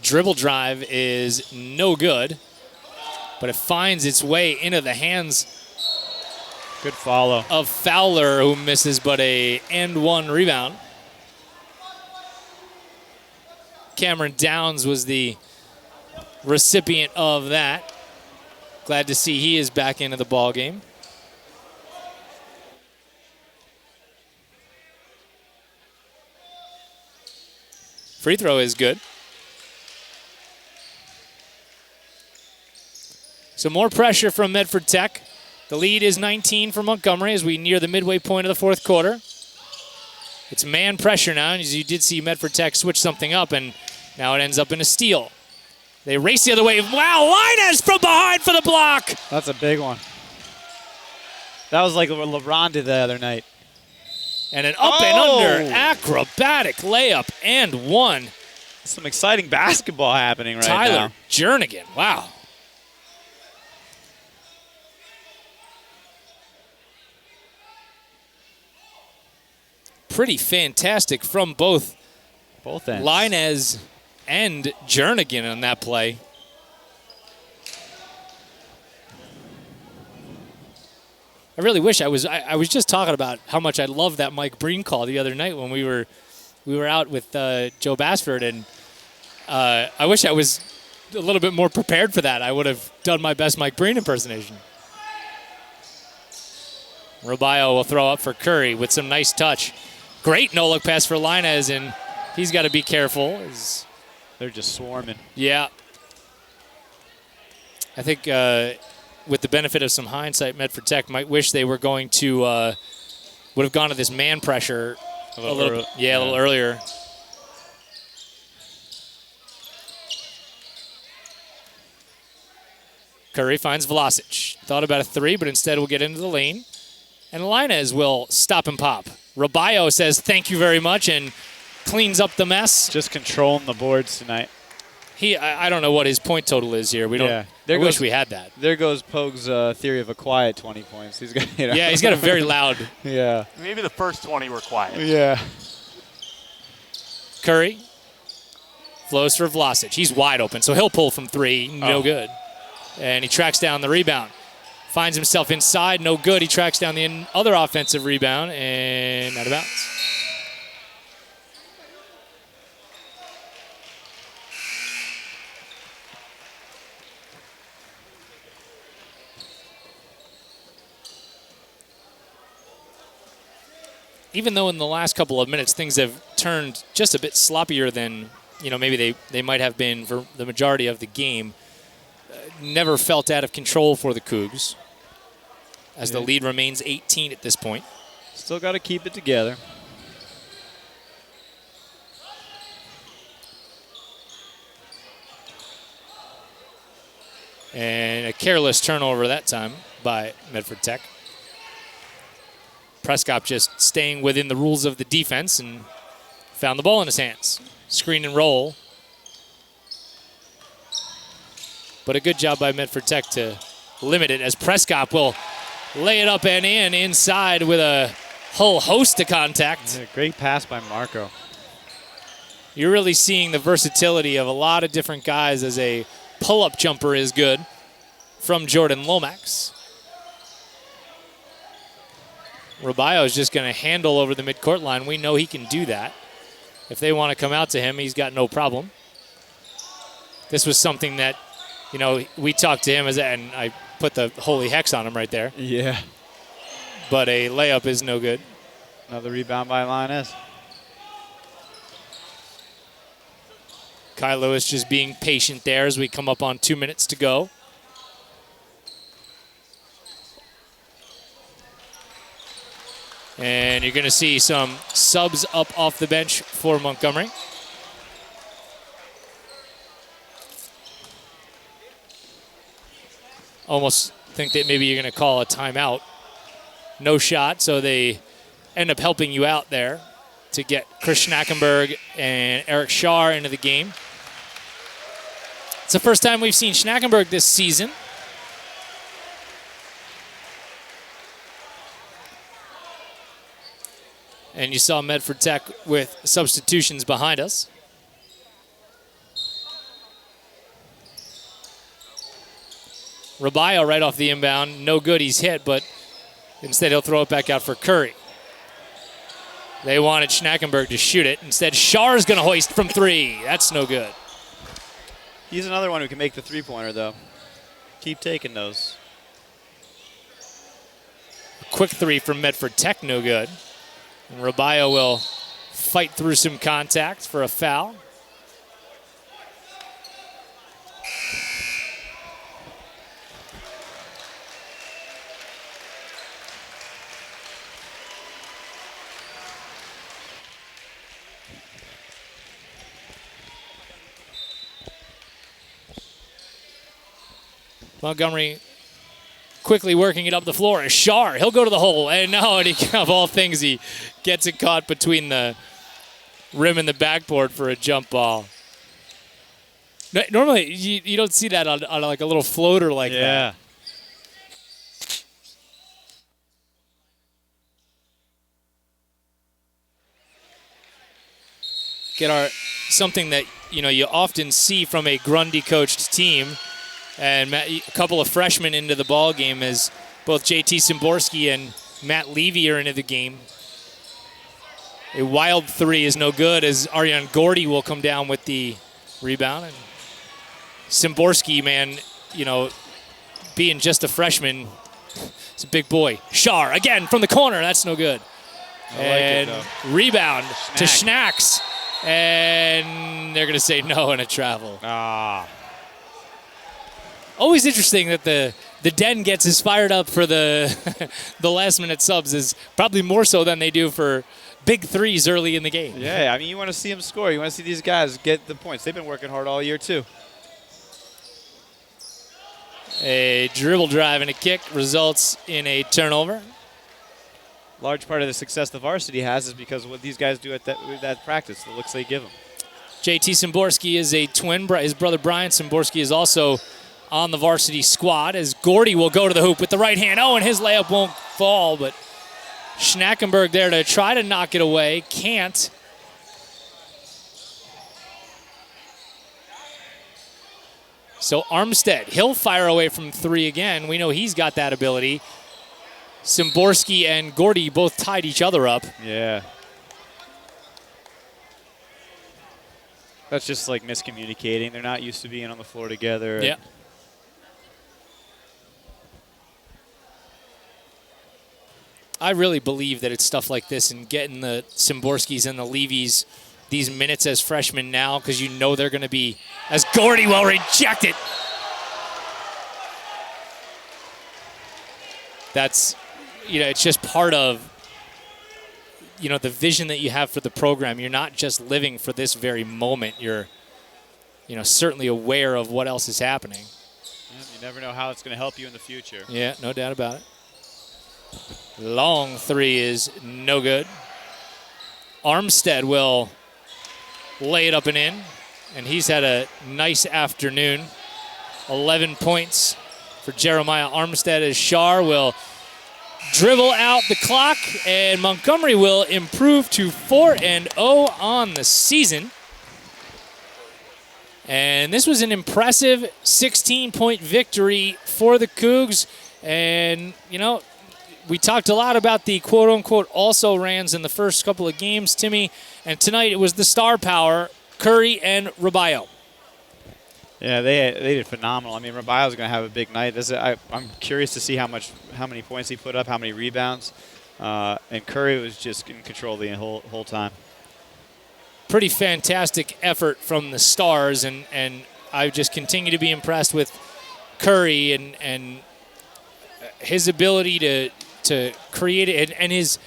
Dribble drive is no good, but it finds its way into the hands. Good follow of Fowler, who misses but a and-one rebound. Cameron Downs was the recipient of that. Glad to see he is back into the ball game. Free throw is good. So more pressure from Medford Tech. The lead is 19 for Montgomery as we near the midway point of the fourth quarter. It's man pressure now, and as you did see Medford Tech switch something up, and now it ends up in a steal. They race the other way. Wow, Linus from behind for the block. That's a big one. That was like what LeBron did the other night. And an up and under acrobatic layup and one. Some exciting basketball happening right now. Tyler Jernigan, wow. Pretty fantastic from both ends. Linez and Jernigan on that play. I really wish I was just talking about how much I loved that Mike Breen call the other night when we were out with Joe Basford, and I wish I was a little bit more prepared for that. I would have done my best Mike Breen impersonation. Rubio will throw up for Curry with some nice touch. Great no-look pass for Linez, and he's got to be careful. They're just swarming. Yeah. I think with the benefit of some hindsight, Medford Tech might wish they were going to would have gone to this man pressure a little earlier. Curry finds Vlasic. Thought about a three, but instead will get into the lane. And Linez will stop and pop. Rubio says thank you very much and cleans up the mess. Just controlling the boards tonight. I don't know what his point total is here. We don't. Yeah. I wish we had that. There goes Pogue's theory of a quiet 20 points. He's got, Yeah, he's got a very loud. Yeah. Maybe the first 20 were quiet. Yeah. Curry flows for Vlasic. He's wide open, so he'll pull from three. No good. And he tracks down the rebound. Finds himself inside. No good. He tracks down the other offensive rebound and out of bounds. Even though in the last couple of minutes things have turned just a bit sloppier than maybe they might have been for the majority of the game, never felt out of control for the Cougs as the lead remains 18 at this point. Still got to keep it together. And a careless turnover that time by Medford Tech. Prescott just staying within the rules of the defense and found the ball in his hands. Screen and roll. But a good job by Medford Tech to limit it as Prescott will lay it up and in inside with a whole host of contact. Yeah, great pass by Marco. You're really seeing the versatility of a lot of different guys as a pull-up jumper is good from Jordan Lomax. Robayo is just going to handle over the midcourt line. We know he can do that. If they want to come out to him, he's got no problem. This was something that, you know, we talked to him, and I put the holy hex on him right there. Yeah. But a layup is no good. Another rebound by Linus. Kai Lewis just being patient there as we come up on 2 minutes to go. And you're going to see some subs up off the bench for Montgomery. Almost think that maybe you're going to call a timeout. No shot, so they end up helping you out there to get Chris Schnackenberg and Eric Schar into the game. It's the first time we've seen Schnackenberg this season. And you saw Medford Tech with substitutions behind us. Robayo right off the inbound. No good, he's hit, but instead he'll throw it back out for Curry. They wanted Schnackenberg to shoot it. Instead, Schar's going to hoist from three. That's no good. He's another one who can make the three-pointer, though. Keep taking those. A quick three from Medford Tech, no good. And Robayo will fight through some contact for a foul. Montgomery quickly working it up the floor. Schar, he'll go to the hole. And no, and of all things, he gets it caught between the rim and the backboard for a jump ball. Normally, you don't see that on like a little floater like that. Yeah. Get something that you often see from a Grundy coached team. And a couple of freshmen into the ball game as both JT Szymborski and Matt Levy are into the game. A wild three is no good as Aryan Gordy will come down with the rebound. And Szymborski, man, being just a freshman, he's a big boy. Schar, again, from the corner. That's no good. And rebound to Schnacks. And they're going to say no and a travel. Always interesting that the Den gets as fired up for the the last-minute subs is probably more so than they do for big threes early in the game. Yeah, I mean, you want to see them score. You want to see these guys get the points. They've been working hard all year, too. A dribble drive and a kick results in a turnover. Large part of the success the varsity has is because of what these guys do at that practice, the looks they give them. JT Szymborski is a twin. His brother Brian Szymborski is also on the varsity squad as Gordy will go to the hoop with the right hand. Oh, and his layup won't fall, but Schnackenberg there to try to knock it away. Can't. So Armstead, he'll fire away from three again. We know he's got that ability. Szymborski and Gordy both tied each other up. Yeah. That's just like miscommunicating. They're not used to being on the floor together. Yeah. I really believe that it's stuff like this and getting the Szymborskis and the Levys these minutes as freshmen now because they're going to be, as Gordy will reject it. That's, it's just part of, the vision that you have for the program. You're not just living for this very moment. You're, certainly aware of what else is happening. You never know how it's going to help you in the future. Yeah, no doubt about it. Long three is no good. Armstead will lay it up and in, and he's had a nice afternoon. 11 points for Jeremiah Armstead as Shar will dribble out the clock, and Montgomery will improve to 4-0 on the season. And this was an impressive 16-point victory for the Cougs. And, you know, we talked a lot about the quote-unquote also-rans in the first couple of games, Timmy. And tonight it was the star power, Curry and Rabayo. Yeah, they did phenomenal. I mean, Rabayo's going to have a big night. I'm curious to see how many points he put up, how many rebounds. And Curry was just in control the whole time. Pretty fantastic effort from the Stars, and I just continue to be impressed with Curry and his ability to create it and his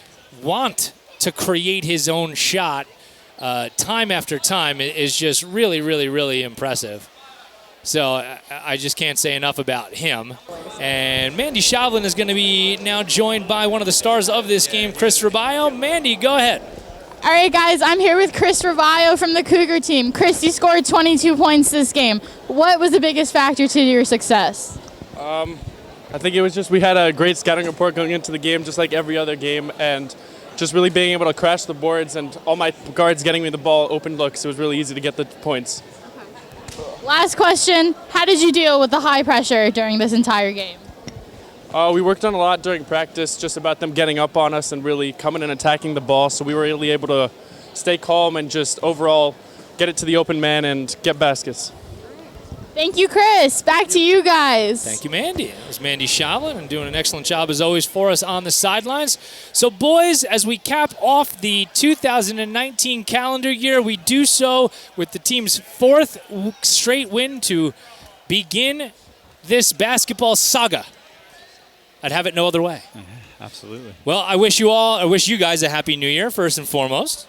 want to create his own shot time after time is just really, really, really impressive. So I just can't say enough about him. And Mandy Shavlin is going to be now joined by one of the stars of this game, Chris Rabayo. Mandy, go ahead. All right, guys, I'm here with Chris Rabayo from the Cougar team. Chris, you scored 22 points this game. What was the biggest factor to your success? I think it was just we had a great scouting report going into the game, just like every other game, and just really being able to crash the boards and all my guards getting me the ball, open looks. It was really easy to get the points. Last question, how did you deal with the high pressure during this entire game? We worked on a lot during practice, just about them getting up on us and really coming and attacking the ball, so we were really able to stay calm and just overall get it to the open man and get baskets. Thank you, Chris. Back to you guys. Thank you, Mandy. That was Mandy Shavlin and doing an excellent job, as always, for us on the sidelines. So, boys, as we cap off the 2019 calendar year, we do so with the team's fourth straight win to begin this basketball saga. I'd have it no other way. Absolutely. Well, I wish you guys a happy new year, first and foremost.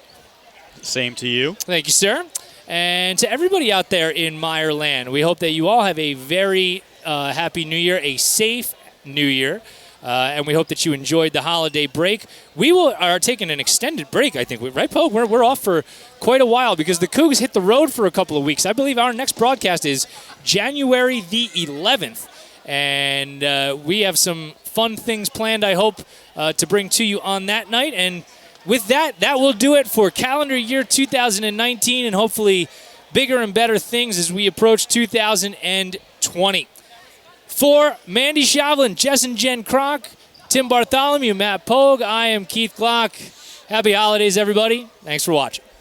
Same to you. Thank you, sir. And to everybody out there in Meyerland, we hope that you all have a very happy new year, a safe new year. And we hope that you enjoyed the holiday break. We are taking an extended break, I think. Right, Pogue? We're off for quite a while because the Cougs hit the road for a couple of weeks. I believe our next broadcast is January the 11th. And we have some fun things planned, I hope, to bring to you on that night. And with that will do it for calendar year 2019 and hopefully bigger and better things as we approach 2020. For Mandy Shavlin, Jess and Jen Kroc, Tim Bartholomew, Matt Pogue, I am Keith Glock. Happy holidays, everybody. Thanks for watching.